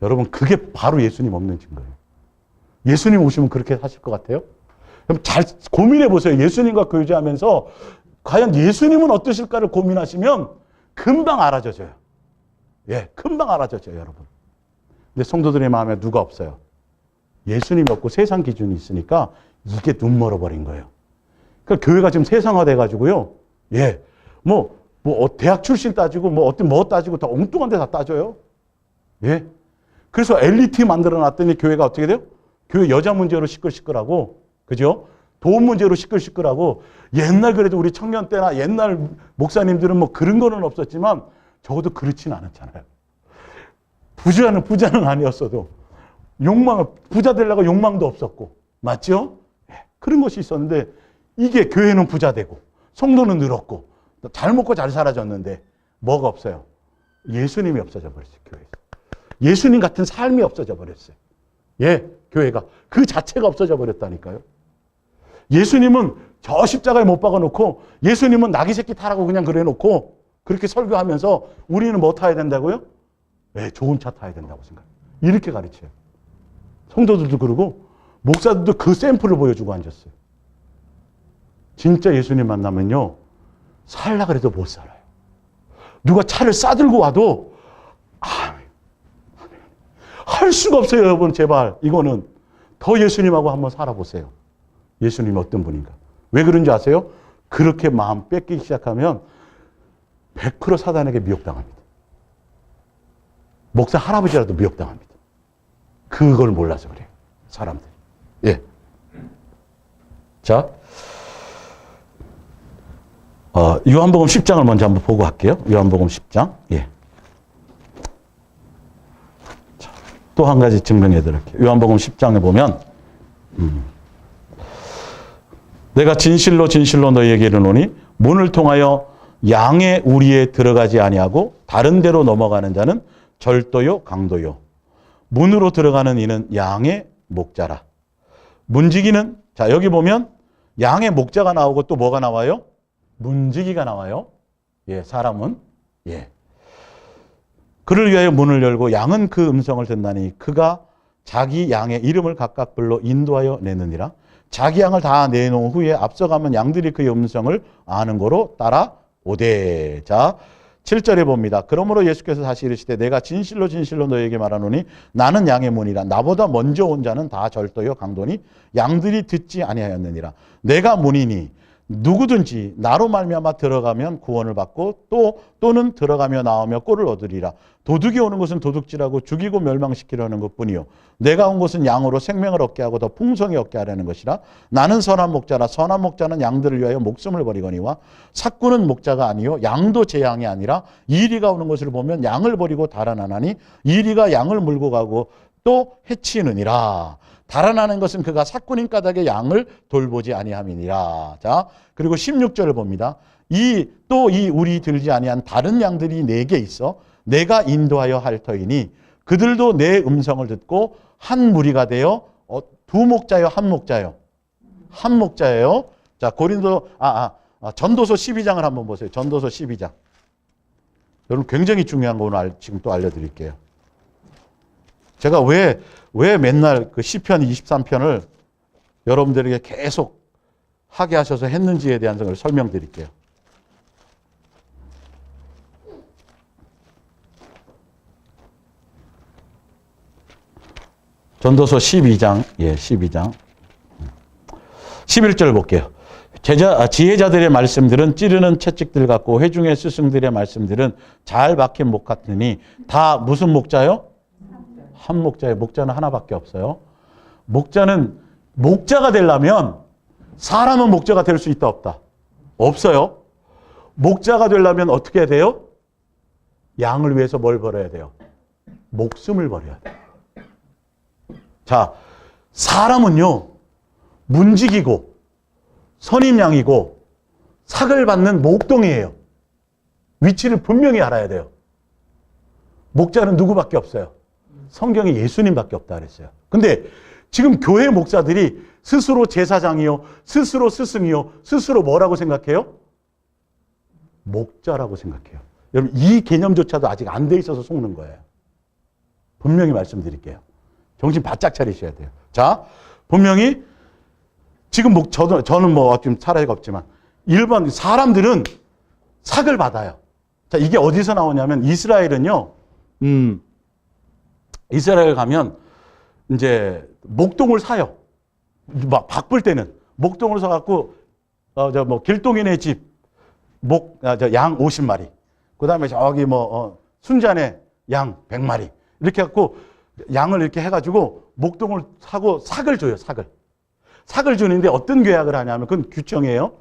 여러분, 그게 바로 예수님 없는 증거예요. 예수님 오시면 그렇게 하실 것 같아요? 그럼 잘 고민해 보세요. 예수님과 교제하면서 과연 예수님은 어떠실까를 고민하시면 금방 알아져져요. 예, 금방 알아져져요, 여러분. 근데 성도들의 마음에 누가 없어요? 예수님이 없고 세상 기준이 있으니까 이게 눈 멀어버린 거예요. 그러니까 교회가 지금 세상화돼 가지고요. 예, 대학 출신 따지고 뭐 따지고 다 엉뚱한 데 다 따져요. 예. 그래서 엘리트 만들어 놨더니 교회가 어떻게 돼요? 교회 여자 문제로 시끌시끌하고, 그죠? 돈 문제로 시끌시끌하고, 옛날 그래도 우리 청년 때나 옛날 목사님들은 뭐 그런 거는 없었지만 적어도 그렇진 않았잖아요. 부자는 아니었어도 부자 되려고 욕망도 없었고, 맞죠? 예, 그런 것이 있었는데 이게 교회는 부자 되고 성도는 늘었고 잘 먹고 잘 살아졌는데 뭐가 없어요? 예수님이 없어져 버렸어요, 교회에서. 예수님 같은 삶이 없어져 버렸어요. 예, 교회가. 그 자체가 없어져 버렸다니까요. 예수님은 저 십자가에 못 박아놓고 예수님은 나귀 새끼 타라고 그냥 그래놓고 그렇게 설교하면서 우리는 뭐 타야 된다고요? 네, 좋은 차 타야 된다고 생각해요. 이렇게 가르쳐요. 성도들도 그러고 목사들도 그 샘플을 보여주고 앉았어요. 진짜 예수님 만나면요, 살라 그래도 못 살아요. 누가 차를 싸들고 와도 할 수가 없어요, 여러분. 제발 이거는 더 예수님하고 한번 살아보세요. 예수님이 어떤 분인가. 왜 그런지 아세요? 그렇게 마음 뺏기기 시작하면 100% 사단에게 미혹당합니다. 목사 할아버지라도 미혹당합니다. 그걸 몰라서 그래요, 사람들이. 예. 자, 요한복음 10장을 먼저 한번 보고 할게요. 요한복음 10장. 예. 또 한 가지 증명해 드릴게요. 요한복음 10장에 보면 내가 진실로 진실로 너희에게 이르노니 문을 통하여 양의 우리에 들어가지 아니하고 다른 데로 넘어가는 자는 절도요 강도요. 문으로 들어가는 이는 양의 목자라. 문지기는, 자 여기 보면 양의 목자가 나오고 또 뭐가 나와요? 문지기가 나와요. 예, 사람은. 예. 그를 위하여 문을 열고 양은 그 음성을 듣나니 그가 자기 양의 이름을 각각 불러 인도하여 내느니라. 자기 양을 다 내놓은 후에 앞서가면 양들이 그의 음성을 아는 거로 따라오되. 자, 7절에 봅니다. 그러므로 예수께서 다시 이르시되 내가 진실로 진실로 너에게 말하노니 나는 양의 문이라. 나보다 먼저 온 자는 다 절도요 강도니 양들이 듣지 아니하였느니라. 내가 문이니 누구든지 나로 말미암아 들어가면 구원을 받고 또는 들어가며 나오며 꼴을 얻으리라. 도둑이 오는 것은 도둑질하고 죽이고 멸망시키려는 것뿐이요 내가 온 것은 양으로 생명을 얻게 하고 더 풍성히 얻게 하려는 것이라. 나는 선한 목자라. 선한 목자는 양들을 위하여 목숨을 버리거니와 삭구는 목자가 아니요 양도 제 양이 아니라 이리가 오는 것을 보면 양을 버리고 달아나나니 이리가 양을 물고 가고 또 해치느니라. 달아나는 것은 그가 삭군인 까닭에 양을 돌보지 아니함이니라. 자, 그리고 16절을 봅니다. 이 우리 들지 아니한 다른 양들이 내게 있어 내가 인도하여 할 터이니 그들도 내 음성을 듣고 한 무리가 되어 두 목자요 한 목자요 한 목자예요. 자, 전도서 12장을 한번 보세요. 전도서 12장. 여러분 굉장히 중요한 거 오늘 지금 또 알려드릴게요. 제가 왜 맨날 그 시편 23편을 여러분들에게 계속 하게 하셔서 했는지에 대한 것을 설명드릴게요. 전도서 12장, 예, 12장. 11절 볼게요. 지혜자들의 말씀들은 찌르는 채찍들 같고 회중의 스승들의 말씀들은 잘 박힌 목 같으니 다 무슨 목자요? 한 목자예요. 목자는 하나밖에 없어요. 목자가 되려면 사람은 목자가 될 수 있다 없다? 없어요. 목자가 되려면 어떻게 해야 돼요? 양을 위해서 뭘 벌어야 돼요? 목숨을 버려야 돼요. 자, 사람은요 문지기고 선임양이고 삭을 받는 목동이에요. 위치를 분명히 알아야 돼요. 목자는 누구밖에 없어요? 성경에 예수님밖에 없다 그랬어요. 근데 지금 교회 목사들이 스스로 제사장이요, 스스로 스승이요, 스스로 뭐라고 생각해요? 목자라고 생각해요. 여러분 이 개념조차도 아직 안 돼 있어서 속는 거예요. 분명히 말씀드릴게요. 정신 바짝 차리셔야 돼요. 자, 분명히 지금 저는 뭐 지금 사례가 없지만 일반 사람들은 삭을 받아요. 자, 이게 어디서 나오냐면 이스라엘은요, 이스라엘 가면 이제 목동을 사요. 막 바쁠 때는 목동을 사갖고 길동이네 집 양 50마리, 그 다음에 저기 순자네 양 100마리 이렇게 갖고 양을 이렇게 해가지고 목동을 사고 삭을 줘요. 삭을 주는데 어떤 계약을 하냐면 그건 규정이에요.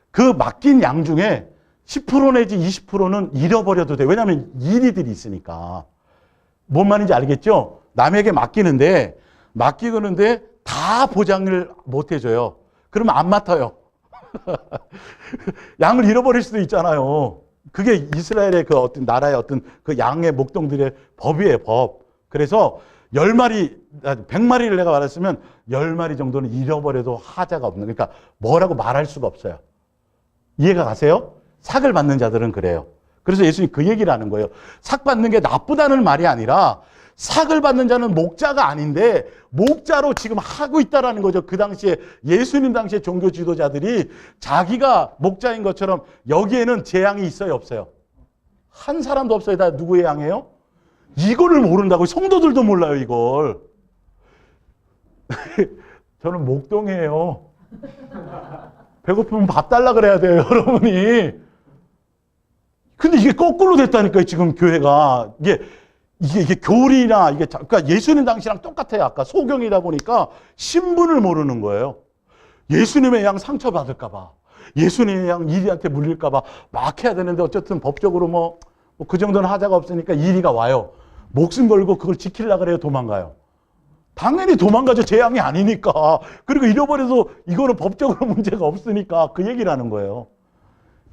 그 맡긴 양 중에 10% 내지 20%는 잃어버려도 돼. 왜냐하면 이리들이 있으니까. 뭔 말인지 알겠죠? 남에게 맡기는데 다 보장을 못 해줘요. 그러면 안 맡아요. 양을 잃어버릴 수도 있잖아요. 그게 이스라엘의 그 어떤 나라의 어떤 그 양의 목동들의 법이에요, 법. 그래서 100마리를 내가 말했으면 10마리 정도는 잃어버려도 하자가 없는, 그러니까 뭐라고 말할 수가 없어요. 이해가 가세요? 삭을 받는 자들은 그래요. 그래서 예수님이 그 얘기를 하는 거예요. 삭 받는 게 나쁘다는 말이 아니라 삭을 받는 자는 목자가 아닌데 목자로 지금 하고 있다라는 거죠. 그 당시에 예수님 당시에 종교 지도자들이 자기가 목자인 것처럼 여기에는 제 양이 있어요, 없어요? 한 사람도 없어요. 다 누구의 양이에요? 이거를 모른다고. 성도들도 몰라요, 이걸. 저는 목동이에요. 배고프면 밥 달라 그래야 돼요, 여러분이. 근데 이게 거꾸로 됐다니까요, 지금 교회가. 이게 교리나, 그러니까 예수님 당시랑 똑같아요. 아까 소경이다 보니까 신분을 모르는 거예요. 예수님의 양 상처받을까봐, 예수님의 양 이리한테 물릴까봐 막 해야 되는데 어쨌든 법적으로 그 정도는 하자가 없으니까 이리가 와요. 목숨 걸고 그걸 지키려고 그래요, 도망가요. 당연히 도망가죠. 제 양이 아니니까. 그리고 잃어버려도 이거는 법적으로 문제가 없으니까 그 얘기를 하는 거예요.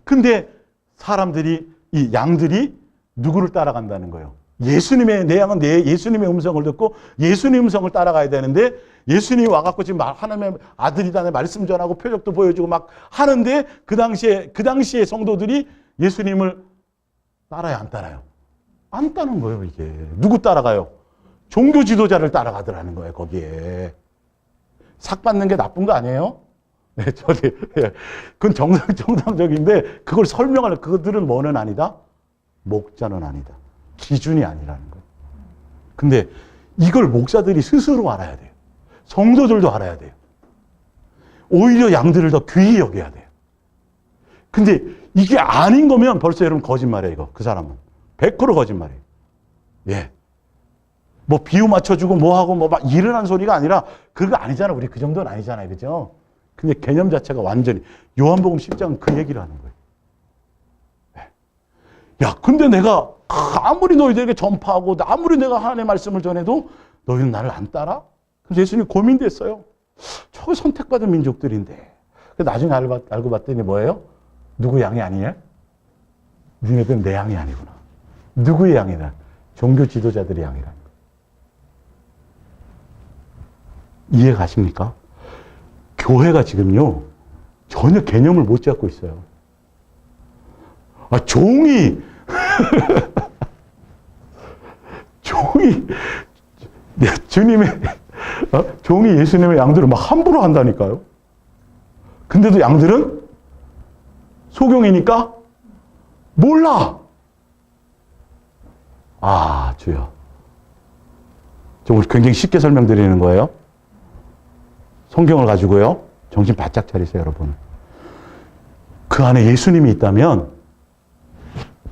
근데 사람들이, 이 양들이 누구를 따라간다는 거예요? 내 양은 예수님의 음성을 듣고 예수님 음성을 따라가야 되는데 예수님이 와갖고 지금 하나님의 아들이라는 말씀 전하고 표적도 보여주고 막 하는데 그 당시에 성도들이 예수님을 따라요, 안 따라요? 안 따는 거예요, 이게. 누구 따라가요? 종교 지도자를 따라가더라는 거예요, 거기에. 삭 받는 게 나쁜 거 아니에요? 네, 그건 정상적인데 그걸 설명할, 그들은 뭐는 아니다? 목자는 아니다. 기준이 아니라는 거예요. 근데 이걸 목사들이 스스로 알아야 돼요. 성도들도 알아야 돼요. 오히려 양들을 더 귀히 여겨야 돼요. 근데 이게 아닌 거면 벌써 여러분 거짓말이에요, 이거. 그 사람은. 100% 거짓말이에요. 예. 비유 맞춰주고 하고 막 일어난 소리가 아니라 그거 아니잖아. 우리 그 정도는 아니잖아요. 그죠? 근데 개념 자체가 완전히 요한복음 10장은 그 얘기를 하는 거예요. 야, 근데 내가 아무리 너희들에게 전파하고 아무리 내가 하나님의 말씀을 전해도 너희는 나를 안 따라? 그래서 예수님이 고민됐어요. 저게 선택받은 민족들인데. 나중에 알고 봤더니 뭐예요? 누구 양이 아니냐? 니네들은 내 양이 아니구나. 누구의 양이다? 종교 지도자들의 양이라는 거예요. 이해 가십니까? 교회가 지금요, 전혀 개념을 못 잡고 있어요. 종이 종이 예수님의 양들을 막 함부로 한다니까요. 근데도 양들은 소경이니까 몰라. 주여. 저 굉장히 쉽게 설명드리는 거예요. 성경을 가지고요. 정신 바짝 차리세요, 여러분. 그 안에 예수님이 있다면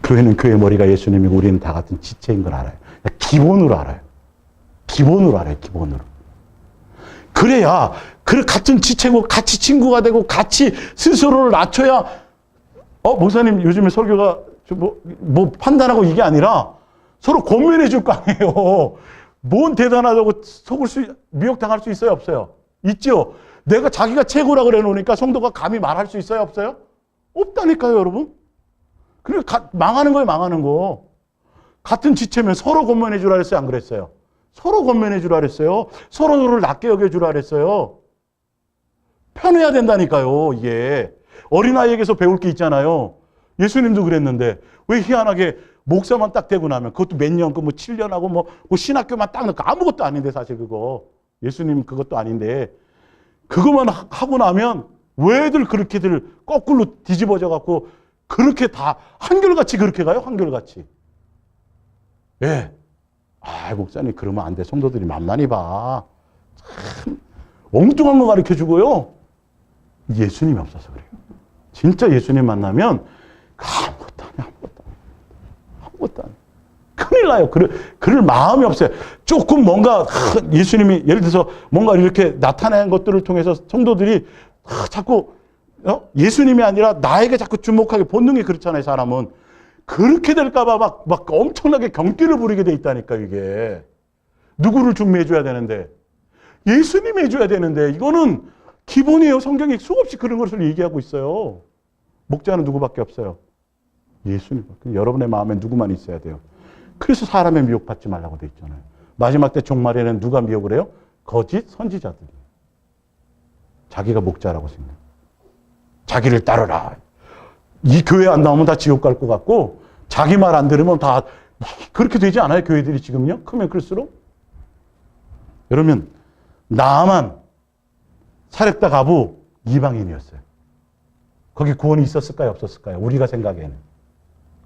교회는 교회 머리가 예수님이고 우리는 다 같은 지체인 걸 알아요. 기본으로 알아요. 기본으로. 그래야 같은 지체고 같이 친구가 되고 같이 스스로를 낮춰야 목사님 요즘에 설교가 뭐 판단하고 이게 아니라 서로 권면해 줄 거 아니에요. 뭔 대단하다고 미혹당할 수 있어요, 없어요? 있죠. 내가 자기가 최고라 그래 놓으니까 성도가 감히 말할 수 있어요, 없어요? 없다니까요, 여러분. 그러니까 망하는 거예요, 망하는 거. 같은 지체면 서로 권면해 주라 그랬어요, 안 그랬어요? 서로 권면해 주라 그랬어요. 서로를 낮게 여겨 주라 그랬어요. 편해야 된다니까요, 이게. 어린아이에게서 배울 게 있잖아요. 예수님도 그랬는데 왜 희한하게 목사만 딱 되고 나면 그것도 몇 년, 7년하고 신학교만 딱 넣고 아무것도 아닌데 사실 그거. 예수님 그것도 아닌데 그것만 하고 나면 왜들 그렇게들 거꾸로 뒤집어져 갖고 그렇게 다 한결같이 그렇게 가요? 한결같이. 예. 아, 목사님 그러면 안 돼. 성도들이 만만히 봐. 참 엉뚱한 거 가르쳐 주고요. 예수님이 없어서 그래요. 진짜 예수님 만나면 아무것도 안 해. 아무것도 안 해. 큰일 나요. 그럴 마음이 없어요. 조금 뭔가 예수님이 예를 들어서 뭔가 이렇게 나타낸 것들을 통해서 성도들이 자꾸 예수님이 아니라 나에게 자꾸 주목하게 본능이 그렇잖아요. 사람은. 그렇게 될까봐 막 엄청나게 경기를 부리게 돼 있다니까 이게. 누구를 중매해줘야 되는데. 예수님이 해줘야 되는데 이거는 기본이에요. 성경이 수없이 그런 것을 얘기하고 있어요. 목자는 누구밖에 없어요. 예수님밖에. 여러분의 마음에 누구만 있어야 돼요. 그래서 사람의 미혹받지 말라고 돼 있잖아요. 마지막 때 종말에는 누가 미혹을 해요? 거짓 선지자들이. 자기가 목자라고 생각해요. 자기를 따르라. 이 교회 안 나오면 다 지옥 갈 것 같고 자기 말 안 들으면 다 그렇게 되지 않아요? 교회들이 지금요? 크면 클수록? 여러분 나만 사렙다 가부 이방인이었어요. 거기 구원이 있었을까요? 없었을까요? 우리가 생각에는.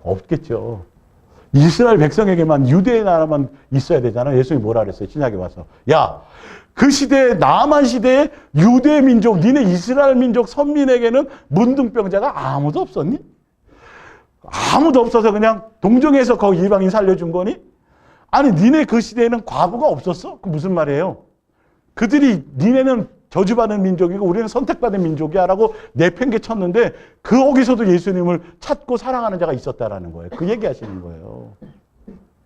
없겠죠. 이스라엘 백성에게만 유대의 나라만 있어야 되잖아요. 예수님이 뭐라 그랬어요? 신약에 와서. 야, 그 시대에 나만 시대에 유대 민족, 니네 이스라엘 민족 선민에게는 문둥병자가 아무도 없었니? 아무도 없어서 그냥 동정에서 거기 이방인 살려준 거니? 아니 니네 그 시대에는 과부가 없었어? 그 무슨 말이에요? 그들이 니네는 저주받은 민족이고 우리는 선택받은 민족이야 라고 내팽개쳤는데 거기서도 예수님을 찾고 사랑하는 자가 있었다라는 거예요. 그 얘기하시는 거예요.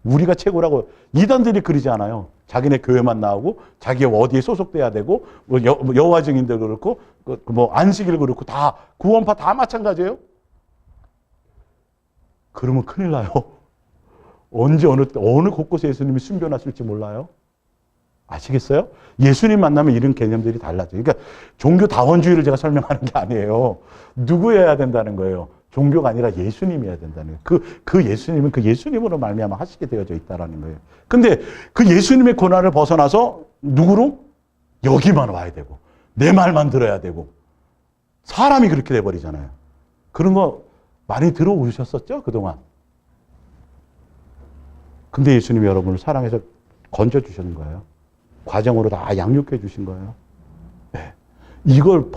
우리가 최고라고. 이단들이 그러지 않아요. 자기네 교회만 나오고 자기 어디에 소속돼야 되고 여호와 증인들 그렇고 뭐 안식일 그렇고 다 구원파 다 마찬가지예요. 그러면 큰일 나요. 언제 어느 곳곳에 예수님이 숨겨놨을지 몰라요. 아시겠어요? 예수님 만나면 이런 개념들이 달라져요. 그러니까 종교다원주의를 제가 설명하는 게 아니에요. 누구여야 된다는 거예요. 종교가 아니라 예수님이어야 된다는 거예요. 그 예수님은 그 예수님으로 말미암아 하시게 되어져 있다는 거예요. 근데 그 예수님의 고난을 벗어나서 누구로? 여기만 와야 되고 내 말만 들어야 되고 사람이 그렇게 돼버리잖아요. 그런 거 많이 들어오셨었죠? 그동안. 근데 예수님이 여러분을 사랑해서 건져주시는 거예요. 과정으로 다 양육해 주신 거예요. 네. 이걸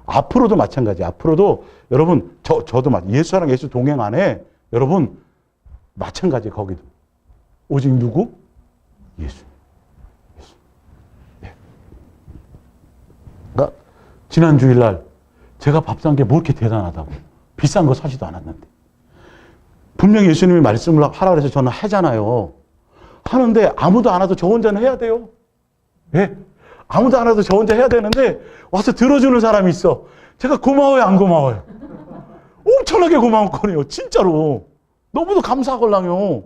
앞으로도 마찬가지. 앞으로도 여러분 저도 예수랑 예수 동행 안에 여러분 마찬가지. 거기도 오직 누구? 예수. 네. 그러니까 지난 주일날 제가 밥 산 게 뭐 이렇게 대단하다고. 비싼 거 사지도 않았는데 분명히 예수님이 말씀을 하라 그래서 저는 하잖아요. 하는데 아무도 안 와도 저 혼자는 해야 돼요. 예? 아무도 안 와도 저 혼자 해야 되는데 와서 들어주는 사람이 있어. 제가 고마워요, 안 고마워요? 엄청나게 고마웠거든요. 진짜로. 너무도 감사하걸랑요.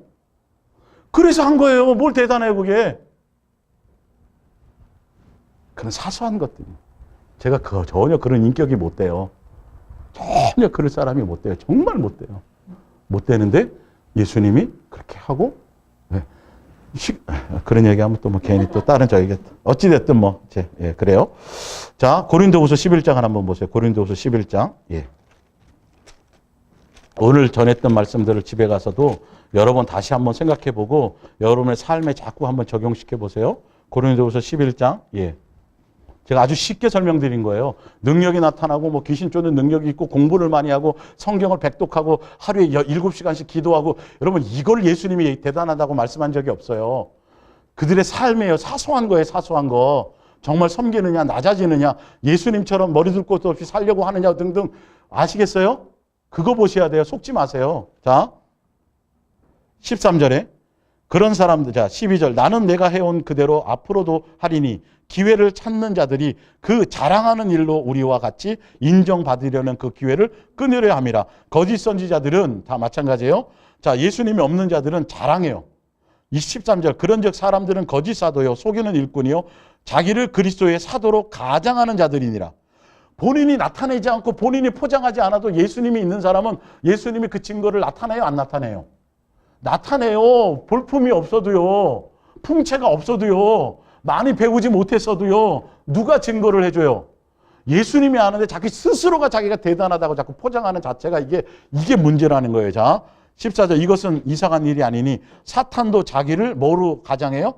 그래서 한 거예요. 뭘 대단해요, 그게. 그런 사소한 것들이. 제가 전혀 그런 인격이 못 돼요. 전혀 그럴 사람이 못 돼요. 정말 못 돼요. 못 되는데 예수님이 그렇게 하고 그런 얘기하면 또 뭐 괜히 또 다른 저에게 어찌됐든 뭐 그래요. 자, 고린도후서 11장 한번 보세요. 고린도후서 11장. 예. 오늘 전했던 말씀들을 집에 가서도 여러 번 다시 한번 생각해 보고 여러분의 삶에 자꾸 한번 적용시켜 보세요. 고린도후서 11장. 예. 제가 아주 쉽게 설명드린 거예요. 능력이 나타나고 뭐 귀신 쫓는 능력이 있고 공부를 많이 하고 성경을 백독하고 하루에 7시간씩 기도하고 여러분 이걸 예수님이 대단하다고 말씀한 적이 없어요. 그들의 삶이에요. 사소한 거예요. 사소한 거. 정말 섬기느냐 낮아지느냐 예수님처럼 머리 둘 곳도 없이 살려고 하느냐 등등 아시겠어요? 그거 보셔야 돼요. 속지 마세요. 자 13절에 그런 사람들, 자 12절 나는 내가 해온 그대로 앞으로도 하리니 기회를 찾는 자들이 그 자랑하는 일로 우리와 같이 인정받으려는 그 기회를 끊으려 함이라. 거짓 선지자들은 다 마찬가지예요. 자 예수님이 없는 자들은 자랑해요. 23절 그런즉 사람들은 거짓 사도요 속이는 일꾼이요 자기를 그리스도의 사도로 가장하는 자들이니라. 본인이 나타내지 않고 본인이 포장하지 않아도 예수님이 있는 사람은 예수님이 그 증거를 나타내요 안 나타내요? 나타내요. 볼품이 없어도요. 풍채가 없어도요. 많이 배우지 못했어도요. 누가 증거를 해줘요? 예수님이 아는데 자기 스스로가 자기가 대단하다고 자꾸 포장하는 자체가 이게 문제라는 거예요. 자, 14절. 이것은 이상한 일이 아니니 사탄도 자기를 뭐로 가장해요?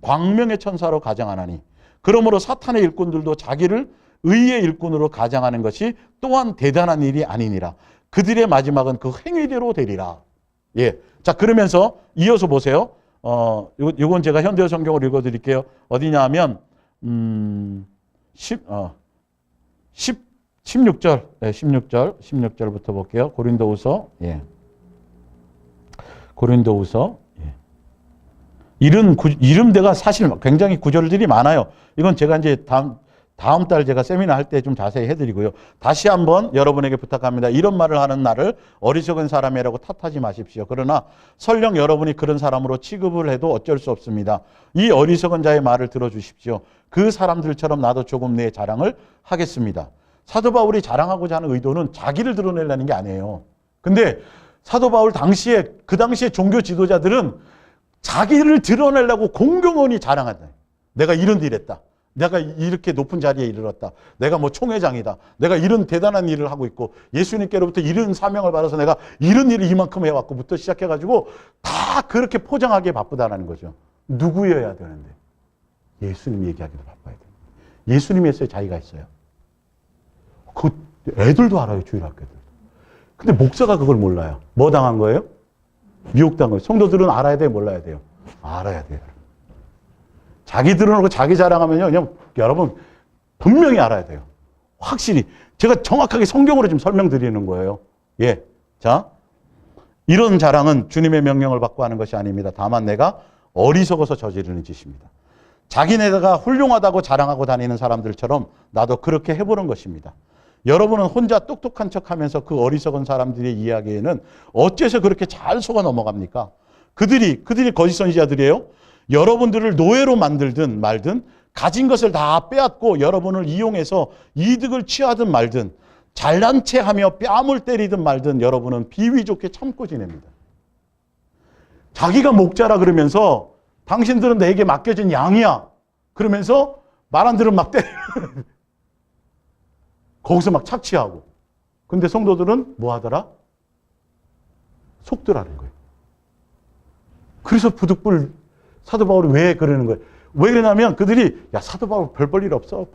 광명의 천사로 가장하나니. 그러므로 사탄의 일꾼들도 자기를 의의 일꾼으로 가장하는 것이 또한 대단한 일이 아니니라. 그들의 마지막은 그 행위대로 되리라. 예. 자, 그러면서 이어서 보세요. 요건 제가 현대어 성경을 읽어 드릴게요. 어디냐 하면 16절. 네, 16절부터 볼게요. 고린도후서. 예. 고린도후서. 예. 이름대가 사실 굉장히 구절들이 많아요. 이건 제가 이제 다음 달 제가 세미나 할 때 좀 자세히 해드리고요. 다시 한번 여러분에게 부탁합니다. 이런 말을 하는 나를 어리석은 사람이라고 탓하지 마십시오. 그러나 설령 여러분이 그런 사람으로 취급을 해도 어쩔 수 없습니다. 이 어리석은 자의 말을 들어주십시오. 그 사람들처럼 나도 조금 내 자랑을 하겠습니다. 사도 바울이 자랑하고자 하는 의도는 자기를 드러내려는 게 아니에요. 근데 사도 바울 그 당시에 종교 지도자들은 자기를 드러내려고 공경원이 자랑한다. 내가 이런 일 했다. 내가 이렇게 높은 자리에 이르렀다. 내가 뭐 총회장이다. 내가 이런 대단한 일을 하고 있고 예수님께로부터 이런 사명을 받아서 내가 이런 일을 이만큼 해왔고부터 시작해가지고 다 그렇게 포장하기에 바쁘다는 거죠. 누구여야 되는데? 예수님 얘기하기도 바빠야 돼요. 예수님이 했어요? 자기가 했어요? 그 애들도 알아요. 주일학교들. 근데 목사가 그걸 몰라요. 뭐 당한 거예요? 미혹당한 거예요. 성도들은 알아야 돼요? 몰라야 돼요? 알아야 돼요. 자기 드러내고 자기 자랑하면요, 그냥 여러분 분명히 알아야 돼요. 확실히. 제가 정확하게 성경으로 지금 설명드리는 거예요. 예. 자, 이런 자랑은 주님의 명령을 받고 하는 것이 아닙니다. 다만 내가 어리석어서 저지르는 짓입니다. 자기네가 훌륭하다고 자랑하고 다니는 사람들처럼 나도 그렇게 해보는 것입니다. 여러분은 혼자 똑똑한 척하면서 그 어리석은 사람들의 이야기에는 어째서 그렇게 잘 속아 넘어갑니까? 그들이 거짓 선지자들이에요. 여러분들을 노예로 만들든 말든 가진 것을 다 빼앗고 여러분을 이용해서 이득을 취하든 말든 잘난 체 하며 뺨을 때리든 말든 여러분은 비위 좋게 참고 지냅니다. 자기가 목자라 그러면서 당신들은 내게 맡겨진 양이야. 그러면서 말 안 들으면 막 때려. 거기서 막 착취하고. 근데 성도들은 뭐 하더라? 속더라는 거예요. 그래서 부득불 사도 바울이 왜 그러는 거예요? 왜 그러냐면 그들이 야 사도 바울 별 볼 일 없어.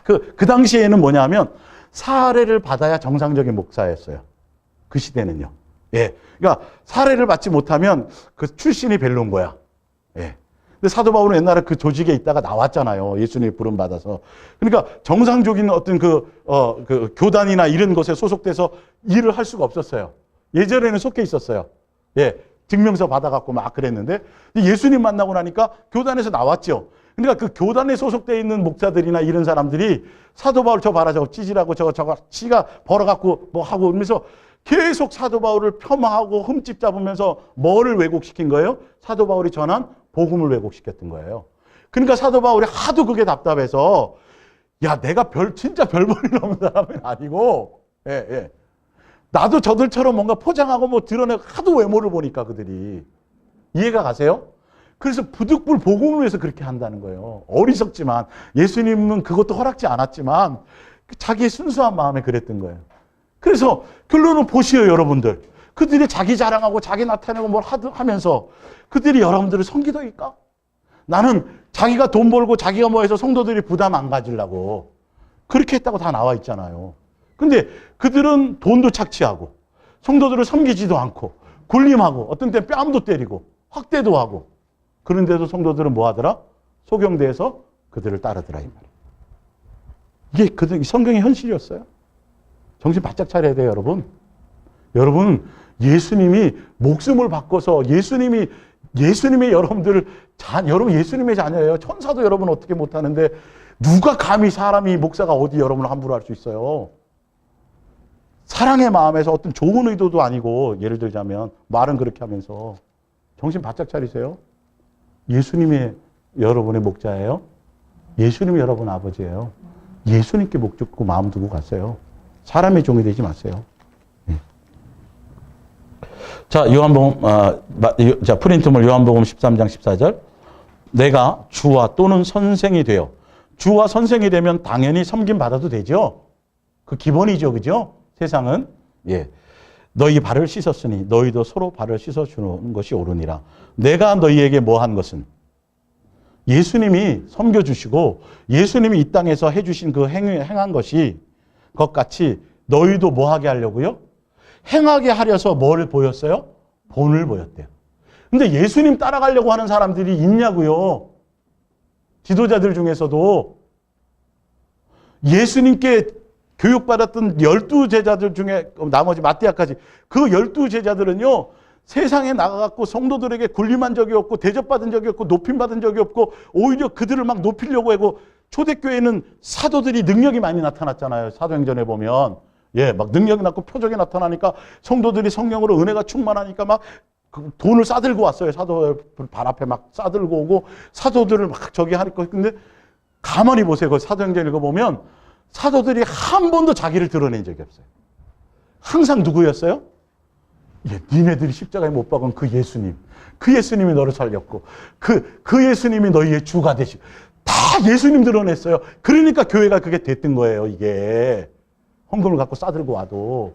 그 당시에는 뭐냐면 사례를 받아야 정상적인 목사였어요. 그 시대는요. 예. 그러니까 사례를 받지 못하면 그 출신이 별로인 거야. 예. 근데 사도 바울은 옛날에 그 조직에 있다가 나왔잖아요. 예수님의 부름 받아서. 그러니까 정상적인 어떤 그 교단이나 이런 것에 소속돼서 일을 할 수가 없었어요. 예전에는 속해 있었어요. 예. 증명서 받아갖고 막 그랬는데 예수님 만나고 나니까 교단에서 나왔죠. 그러니까 그 교단에 소속되어 있는 목사들이나 이런 사람들이 사도 바울 저 봐라 저거 찌질하고 저거 지가 벌어갖고 뭐 하고 그러면서 계속 사도 바울을 폄하하고 흠집 잡으면서 뭐를 왜곡시킨 거예요? 사도 바울이 전한 복음을 왜곡시켰던 거예요. 그러니까 사도 바울이 하도 그게 답답해서 야 내가 진짜 별 볼 일 없는 사람은 아니고 예. 나도 저들처럼 뭔가 포장하고 뭐 드러내고 하도 외모를 보니까 그들이. 이해가 가세요? 그래서 부득불 복음을 위해서 그렇게 한다는 거예요. 어리석지만 예수님은 그것도 허락지 않았지만 자기의 순수한 마음에 그랬던 거예요. 그래서 결론은 보시오 여러분들. 그들이 자기 자랑하고 자기 나타내고 뭘 하면서 그들이 여러분들을 섬기더니까? 나는 자기가 돈 벌고 자기가 뭐 해서 성도들이 부담 안 가지려고 그렇게 했다고 다 나와 있잖아요. 근데 그들은 돈도 착취하고 성도들을 섬기지도 않고 굴림하고 어떤 때 뺨도 때리고 학대도 하고 그런데도 성도들은 뭐 하더라? 소경대에서 그들을 따르더라 이 말이에요. 이게 그들 성경의 현실이었어요. 정신 바짝 차려야 돼요 여러분. 여러분 예수님이 목숨을 바꿔서 예수님이 여러분들을 여러분 예수님의 자녀예요. 천사도 여러분 어떻게 못하는데 누가 감히 사람이 목사가 어디 여러분을 함부로 할 수 있어요. 사랑의 마음에서 어떤 좋은 의도도 아니고 예를 들자면 말은 그렇게 하면서 정신 바짝 차리세요. 예수님이 여러분의 목자예요. 예수님이 여러분 아버지예요. 예수님께 목 줬고 마음 두고 가세요. 사람의 종이 되지 마세요. 자, 프린트물 요한복음 13장 14절. 내가 주와 또는 선생이 되어 주와 선생이 되면 당연히 섬김 받아도 되죠. 그 기본이죠. 그죠? 세상은. 예. 너희 발을 씻었으니 너희도 서로 발을 씻어주는 것이 옳으니라. 내가 너희에게 뭐 한 것은 예수님이 섬겨주시고 예수님이 이 땅에서 해주신 그 행한 것이 것같이 너희도 뭐 하게 하려고요? 행하게 하려서 뭘 보였어요? 본을 보였대요. 근데 예수님 따라가려고 하는 사람들이 있냐고요? 지도자들 중에서도 예수님께 교육받았던 12제자들 중에 나머지 마띠아까지 그 12제자들은요. 세상에 나가갖고 성도들에게 군림한 적이 없고 대접받은 적이 없고 높임받은 적이 없고 오히려 그들을 막 높이려고 하고 초대교회는 사도들이 능력이 많이 나타났잖아요. 사도행전에 보면. 예, 막 능력이 나고 표적이 나타나니까 성도들이 성령으로 은혜가 충만하니까 막 돈을 싸들고 왔어요. 사도들 발 앞에 막 싸들고 오고 사도들을 막 저기 하니까. 근데 가만히 보세요. 그 사도행전 읽어보면 사도들이 한 번도 자기를 드러낸 적이 없어요. 항상 누구였어요? 예, 니네들이 십자가에 못 박은 그 예수님. 그 예수님이 너를 살렸고 그 예수님이 너희의 주가 되시고 다 예수님 드러냈어요. 그러니까 교회가 그게 됐던 거예요. 이게. 헌금을 갖고 싸들고 와도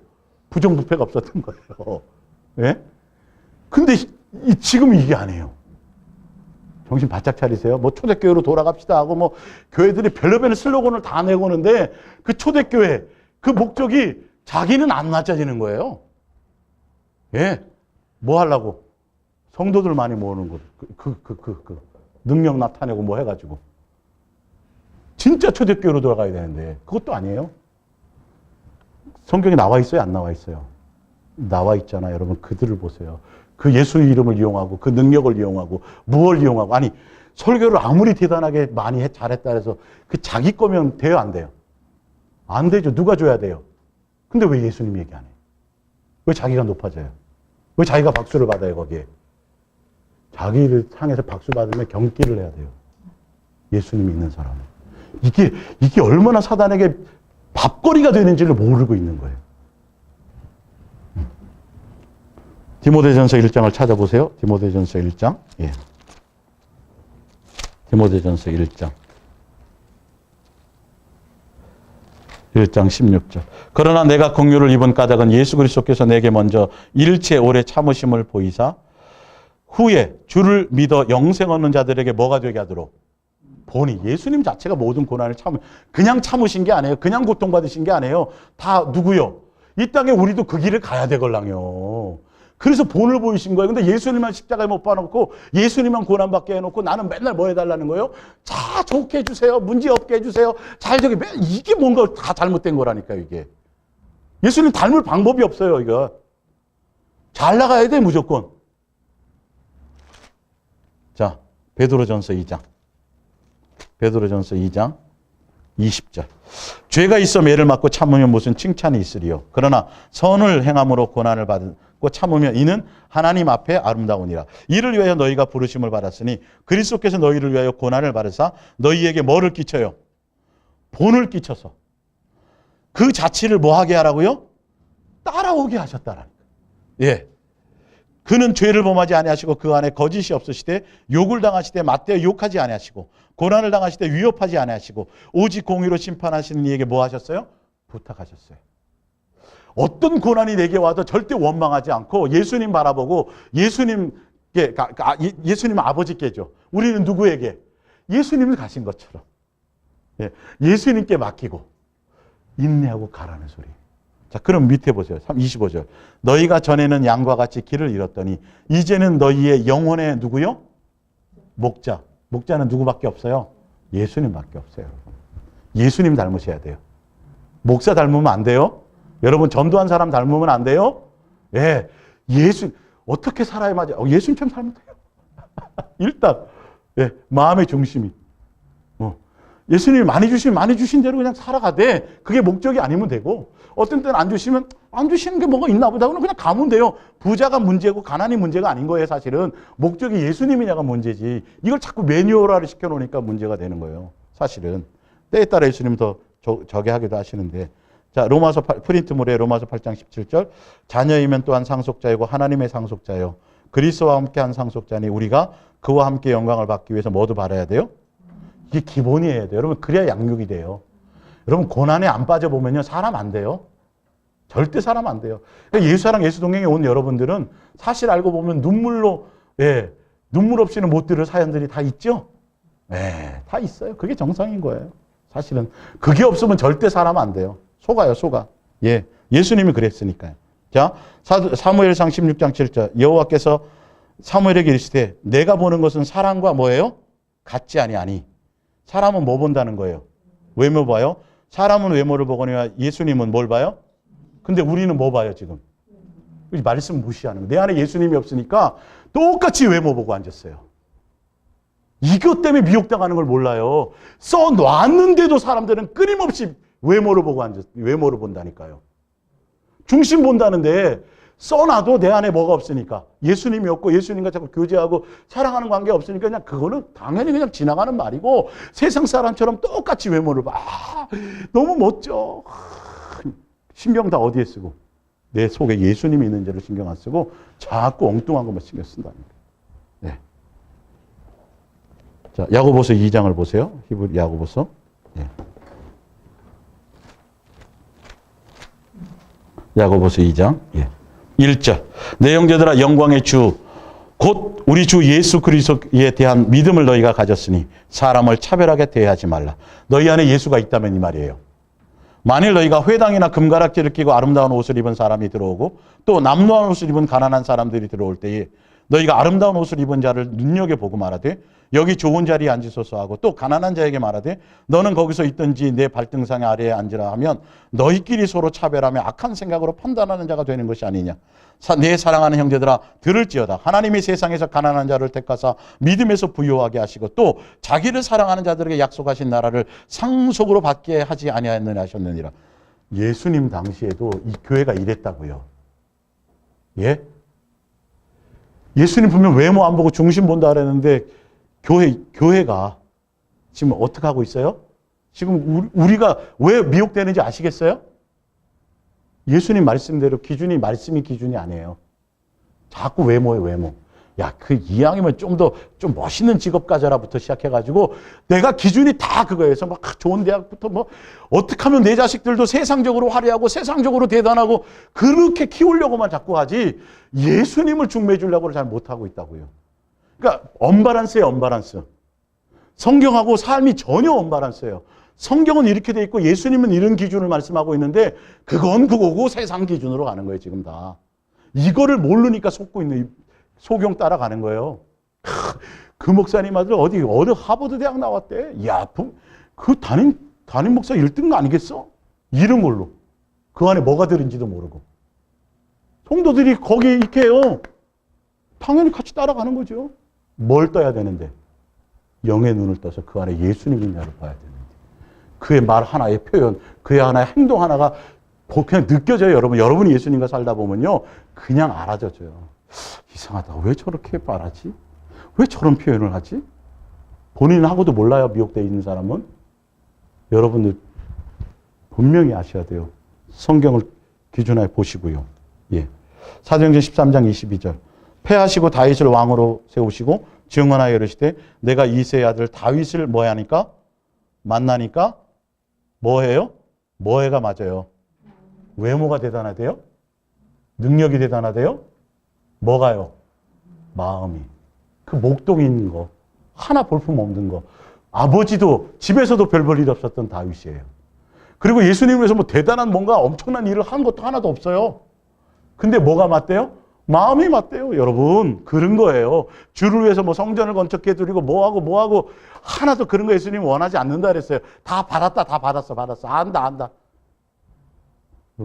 부정부패가 없었던 거예요. 예? 근데 지금 이게 아니에요. 정신 바짝 차리세요. 뭐 초대교회로 돌아갑시다 하고 뭐 교회들이 별의별 슬로건을 다 내고는데 그 초대교회 그 목적이 자기는 안 낮아지는 거예요. 예. 뭐 하려고? 성도들 많이 모으는 거. 능력 나타내고 뭐 해가지고. 진짜 초대교회로 돌아가야 되는데 그것도 아니에요. 성경에 나와 있어요? 안 나와 있어요? 나와 있잖아요. 여러분 그들을 보세요. 그 예수의 이름을 이용하고 그 능력을 이용하고 무엇을 이용하고 아니 설교를 아무리 대단하게 많이 잘했다 해서 그 자기 거면 돼요? 안 돼요? 안 되죠. 누가 줘야 돼요? 근데 왜 예수님 얘기 안 해요? 왜 자기가 높아져요? 왜 자기가 박수를 받아요 거기에? 자기를 향해서 박수 받으면 경기를 해야 돼요. 예수님이 있는 사람은. 이게 얼마나 사단에게 밥거리가 되는지를 모르고 있는 거예요. 디모데전서 1장을 찾아보세요. 디모데전서 1장. 예. 디모데전서 1장. 1장 16절. 그러나 내가 긍휼을 입은 까닭은 예수 그리스도께서 내게 먼저 일체 오래 참으심을 보이사 후에 주를 믿어 영생 얻는 자들에게 뭐가 되게 하도록 본이 예수님 자체가 모든 고난을 그냥 참으신 게 아니에요. 그냥 고통받으신 게 아니에요. 다 누구요? 이 땅에 우리도 그 길을 가야 되걸랑요. 그래서 본을 보이신 거예요. 근데 예수님만 십자가에 못 박아놓고 예수님만 고난받게 해놓고 나는 맨날 뭐 해달라는 거예요? 자, 좋게 해주세요. 문제 없게 해주세요. 잘 저기 이게 뭔가 다 잘못된 거라니까요. 이게. 예수님 닮을 방법이 없어요. 이거. 잘 나가야 돼 무조건. 자, 베드로전서 2장. 베드로전서 2장 20절. 죄가 있어 매를 맞고 참으면 무슨 칭찬이 있으리요. 그러나 선을 행함으로 고난을 받고 참으면 이는 하나님 앞에 아름다우니라. 이를 위하여 너희가 부르심을 받았으니 그리스도께서 너희를 위하여 고난을 받으사 너희에게 뭐를 끼쳐요? 본을 끼쳐서 그 자취를 뭐 하게 하라고요? 따라오게 하셨다라니까. 예. 그는 죄를 범하지 아니하시고 그 안에 거짓이 없으시되 욕을 당하시되 맞대어 욕하지 아니하시고 고난을 당하시되 위협하지 아니하시고 오직 공의로 심판하시는 이에게 뭐 하셨어요? 부탁하셨어요. 어떤 고난이 내게 와도 절대 원망하지 않고 예수님 바라보고 예수님께 예수님 아버지께죠. 우리는 누구에게? 예수님을 가신 것처럼 예수님께 맡기고 인내하고 가라는 소리. 자, 그럼 밑에 보세요. 25절. 너희가 전에는 양과 같이 길을 잃었더니 이제는 너희의 영혼의 누구요? 목자. 목자는 누구밖에 없어요? 예수님밖에 없어요. 예수님 닮으셔야 돼요. 목사 닮으면 안 돼요? 여러분 전도한 사람 닮으면 안 돼요? 예. 예수 어떻게 살아야 맞아? 예수님처럼 살면 돼요. 일단 예, 마음의 중심이. 예수님이 많이 주시면 많이 주신 대로 그냥 살아가되 그게 목적이 아니면 되고 어떤 때는 안 주시면 안 주시는 게 뭐가 있나 보다 그냥 가면 돼요. 부자가 문제고 가난이 문제가 아닌 거예요. 사실은 목적이 예수님이냐가 문제지 이걸 자꾸 매뉴얼화를 시켜놓으니까 문제가 되는 거예요. 사실은 때에 따라 예수님 더 저게 하기도 하시는데 자 로마서 프린트물에 로마서 8장 17절 자녀이면 또한 상속자이고 하나님의 상속자요 그리스도와 함께 한 상속자니 우리가 그와 함께 영광을 받기 위해서 뭐도 바라야 돼요? 이게 기본이어야 돼요. 여러분, 그래야 양육이 돼요. 여러분, 고난에 안 빠져보면요, 사람 안 돼요. 절대 사람 안 돼요. 예수사랑 예수동행에 온 여러분들은 사실 알고 보면 눈물로, 예, 눈물 없이는 못 들을 사연들이 다 있죠? 예, 다 있어요. 그게 정상인 거예요. 사실은. 그게 없으면 절대 사람 안 돼요. 속아요, 속아. 예, 예수님이 그랬으니까요. 자, 사무엘상 16장 7절. 여호와께서 사무엘에게 이르시되 내가 보는 것은 사람과 뭐예요? 같지 아니하니. 사람은 뭐 본다는 거예요? 외모 봐요? 사람은 외모를 보거니와 예수님은 뭘 봐요? 근데 우리는 뭐 봐요, 지금? 말씀 무시하는 거예요. 내 안에 예수님이 없으니까 똑같이 외모 보고 앉았어요. 이것 때문에 미혹당하는 걸 몰라요. 써놨는데도 사람들은 끊임없이 외모를 보고 외모를 본다니까요. 중심 본다는데 써놔도 내 안에 뭐가 없으니까, 예수님이 없고 예수님과 자꾸 교제하고 사랑하는 관계가 없으니까 그냥 그거는 당연히 그냥 지나가는 말이고, 세상 사람처럼 똑같이 외모를 봐. 너무 멋져. 신경 다 어디에 쓰고? 내 속에 예수님이 있는지를 신경 안 쓰고 자꾸 엉뚱한 것만 신경 쓴다는 거예요. 네. 자, 야고보서 2장을 보세요. 히브리 야고보서. 네. 야고보서 2장. 예. 1절. 내 형제들아, 영광의 주 곧 우리 주 예수 그리스도에 대한 믿음을 너희가 가졌으니 사람을 차별하게 대하지 말라. 너희 안에 예수가 있다면 이 말이에요. 만일 너희가 회당이나 금가락지를 끼고 아름다운 옷을 입은 사람이 들어오고 또 남루한 옷을 입은 가난한 사람들이 들어올 때에 너희가 아름다운 옷을 입은 자를 눈여겨보고 말하되 여기 좋은 자리에 앉으소서 하고 또 가난한 자에게 말하되 너는 거기서 있든지 내 발등상 아래에 앉으라 하면 너희끼리 서로 차별하며 악한 생각으로 판단하는 자가 되는 것이 아니냐. 내 사랑하는 형제들아, 들을지어다. 하나님이 세상에서 가난한 자를 택하사 믿음에서 부유하게 하시고 또 자기를 사랑하는 자들에게 약속하신 나라를 상속으로 받게 하지 아니하였느냐 하셨느니라. 예수님 당시에도 이 교회가 이랬다고요. 예? 예수님 분명 외모 안 보고 중심 본다 그랬는데 교회가 지금 어떻게 하고 있어요? 지금 우리가 왜 미혹되는지 아시겠어요? 예수님 말씀대로 기준이 말씀이 기준이 아니에요. 자꾸 외모예요, 외모. 야, 그 이왕이면 좀 멋있는 직업 가져라부터 시작해가지고 내가 기준이 다 그거에서 막 좋은 대학부터 뭐 어떻게 하면 내 자식들도 세상적으로 화려하고 세상적으로 대단하고 그렇게 키우려고만 자꾸 하지 예수님을 중매주려고는 잘 못하고 있다고요. 그러니까 언바란스예요, 언바란스. 성경하고 삶이 전혀 언바란스예요. 성경은 이렇게 돼 있고 예수님은 이런 기준을 말씀하고 있는데 그건 그거고 세상 기준으로 가는 거예요, 지금 다. 이거를 모르니까 속고 있는, 소경 따라가는 거예요. 그 목사님 아들 어디 하버드 대학 나왔대. 야, 그 담임 목사 1등 아니겠어? 이런 걸로. 그 안에 뭐가 들은지도 모르고. 성도들이 거기에 익혀요. 당연히 같이 따라가는 거죠. 뭘 떠야 되는데? 영의 눈을 떠서 그 안에 예수님이 있냐를 봐야 되는데. 그의 말 하나의 표현, 그의 하나의 행동 하나가 그냥 느껴져요, 여러분. 여러분이 예수님과 살다 보면요. 그냥 알아져져요. 이상하다. 왜 저렇게 말하지? 왜 저런 표현을 하지? 본인하고도 몰라요, 미혹되어 있는 사람은. 여러분들 분명히 아셔야 돼요. 성경을 기준하에 보시고요. 예. 사도행전 13장 22절. 패하시고 다윗을 왕으로 세우시고 증언하여 이르시되 내가 이새의 아들 다윗을 뭐 하니까? 만나니까 뭐해요? 뭐해가 맞아요? 외모가 대단하대요? 능력이 대단하대요? 뭐가요? 마음이. 그 목동이 있는 거. 하나 볼품 없는 거. 아버지도 집에서도 별 볼 일 없었던 다윗이에요. 그리고 예수님을 위해서 뭐 대단한 뭔가 엄청난 일을 한 것도 하나도 없어요. 근데 뭐가 맞대요? 마음이 맞대요, 여러분. 그런 거예요. 주를 위해서 뭐 성전을 건축해 드리고 뭐하고 하나도 그런 거 예수님 원하지 않는다 그랬어요. 다 받았다, 다 받았어. 안다.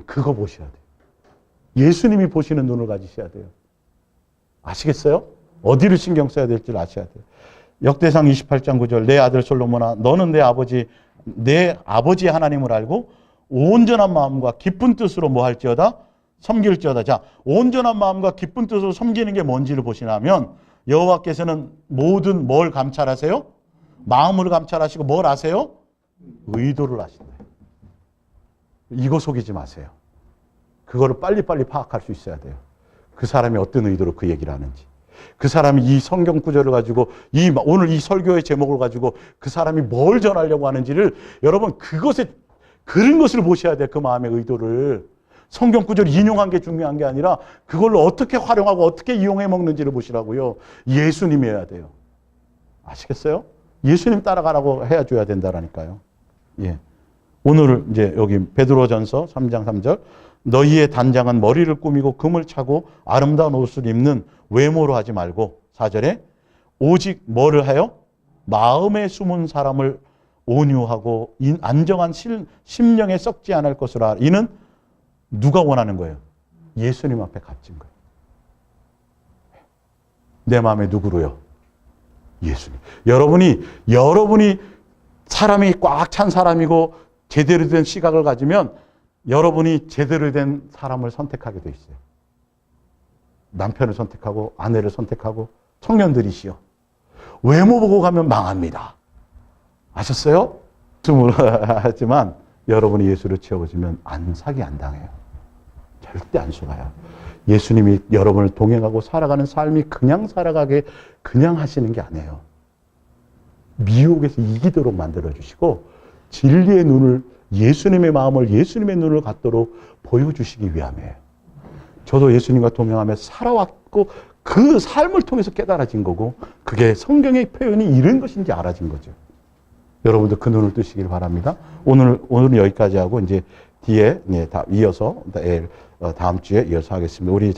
그거 보셔야 돼요. 예수님이 보시는 눈을 가지셔야 돼요. 아시겠어요? 어디를 신경 써야 될지 아셔야 돼요. 역대상 28장 9절. 내 아들 솔로몬아, 너는 내 아버지의 하나님을 알고 온전한 마음과 기쁜 뜻으로 뭐 할지어다? 섬길지어다. 자, 온전한 마음과 기쁜 뜻으로 섬기는 게 뭔지를 보시라면 여호와께서는 모든 뭘 감찰하세요? 마음을 감찰하시고 뭘 아세요? 의도를 아신다. 이거 속이지 마세요. 그거를 빨리빨리 파악할 수 있어야 돼요. 그 사람이 어떤 의도로 그 얘기를 하는지. 그 사람이 이 성경 구절을 가지고 오늘 이 설교의 제목을 가지고 그 사람이 뭘 전하려고 하는지를 여러분 그런 것을 보셔야 돼. 그 마음의 의도를. 성경 구절 인용한 게 중요한 게 아니라 그걸로 어떻게 활용하고 어떻게 이용해 먹는지를 보시라고요. 예수님이어야 돼요. 아시겠어요? 예수님 따라가라고 해줘야 된다라니까요. 예. 오늘 이제 여기 베드로전서 3장 3절 너희의 단장은 머리를 꾸미고 금을 차고 아름다운 옷을 입는 외모로 하지 말고 4절에 오직 뭐를 하여 마음에 숨은 사람을 온유하고 안정한 심령에 썩지 않을 것을 알아. 이는 누가 원하는 거예요? 예수님 앞에 값진 거예요. 내 마음에 누구로요? 예수님. 여러분이 사람이 꽉 찬 사람이고 제대로 된 시각을 가지면 여러분이 제대로 된 사람을 선택하게 돼 있어요. 남편을 선택하고 아내를 선택하고 청년들이시여. 외모 보고 가면 망합니다. 아셨어요? 하지만 여러분이 예수를 채워주면 사기 안 당해요. 절대 안 속아요. 예수님이 여러분을 동행하고 살아가는 삶이 그냥 살아가게 그냥 하시는 게 아니에요. 미혹에서 이기도록 만들어주시고 진리의 눈을 예수님의 마음을 예수님의 눈을 갖도록 보여주시기 위함이에요. 저도 예수님과 동행하며 살아왔고 그 삶을 통해서 깨달아진 거고 그게 성경의 표현이 이런 것인지 알아진 거죠. 여러분도 그 눈을 뜨시길 바랍니다. 오늘은 여기까지 하고 이제 뒤에 이어서 다음 주에 이어서 하겠습니다. 우리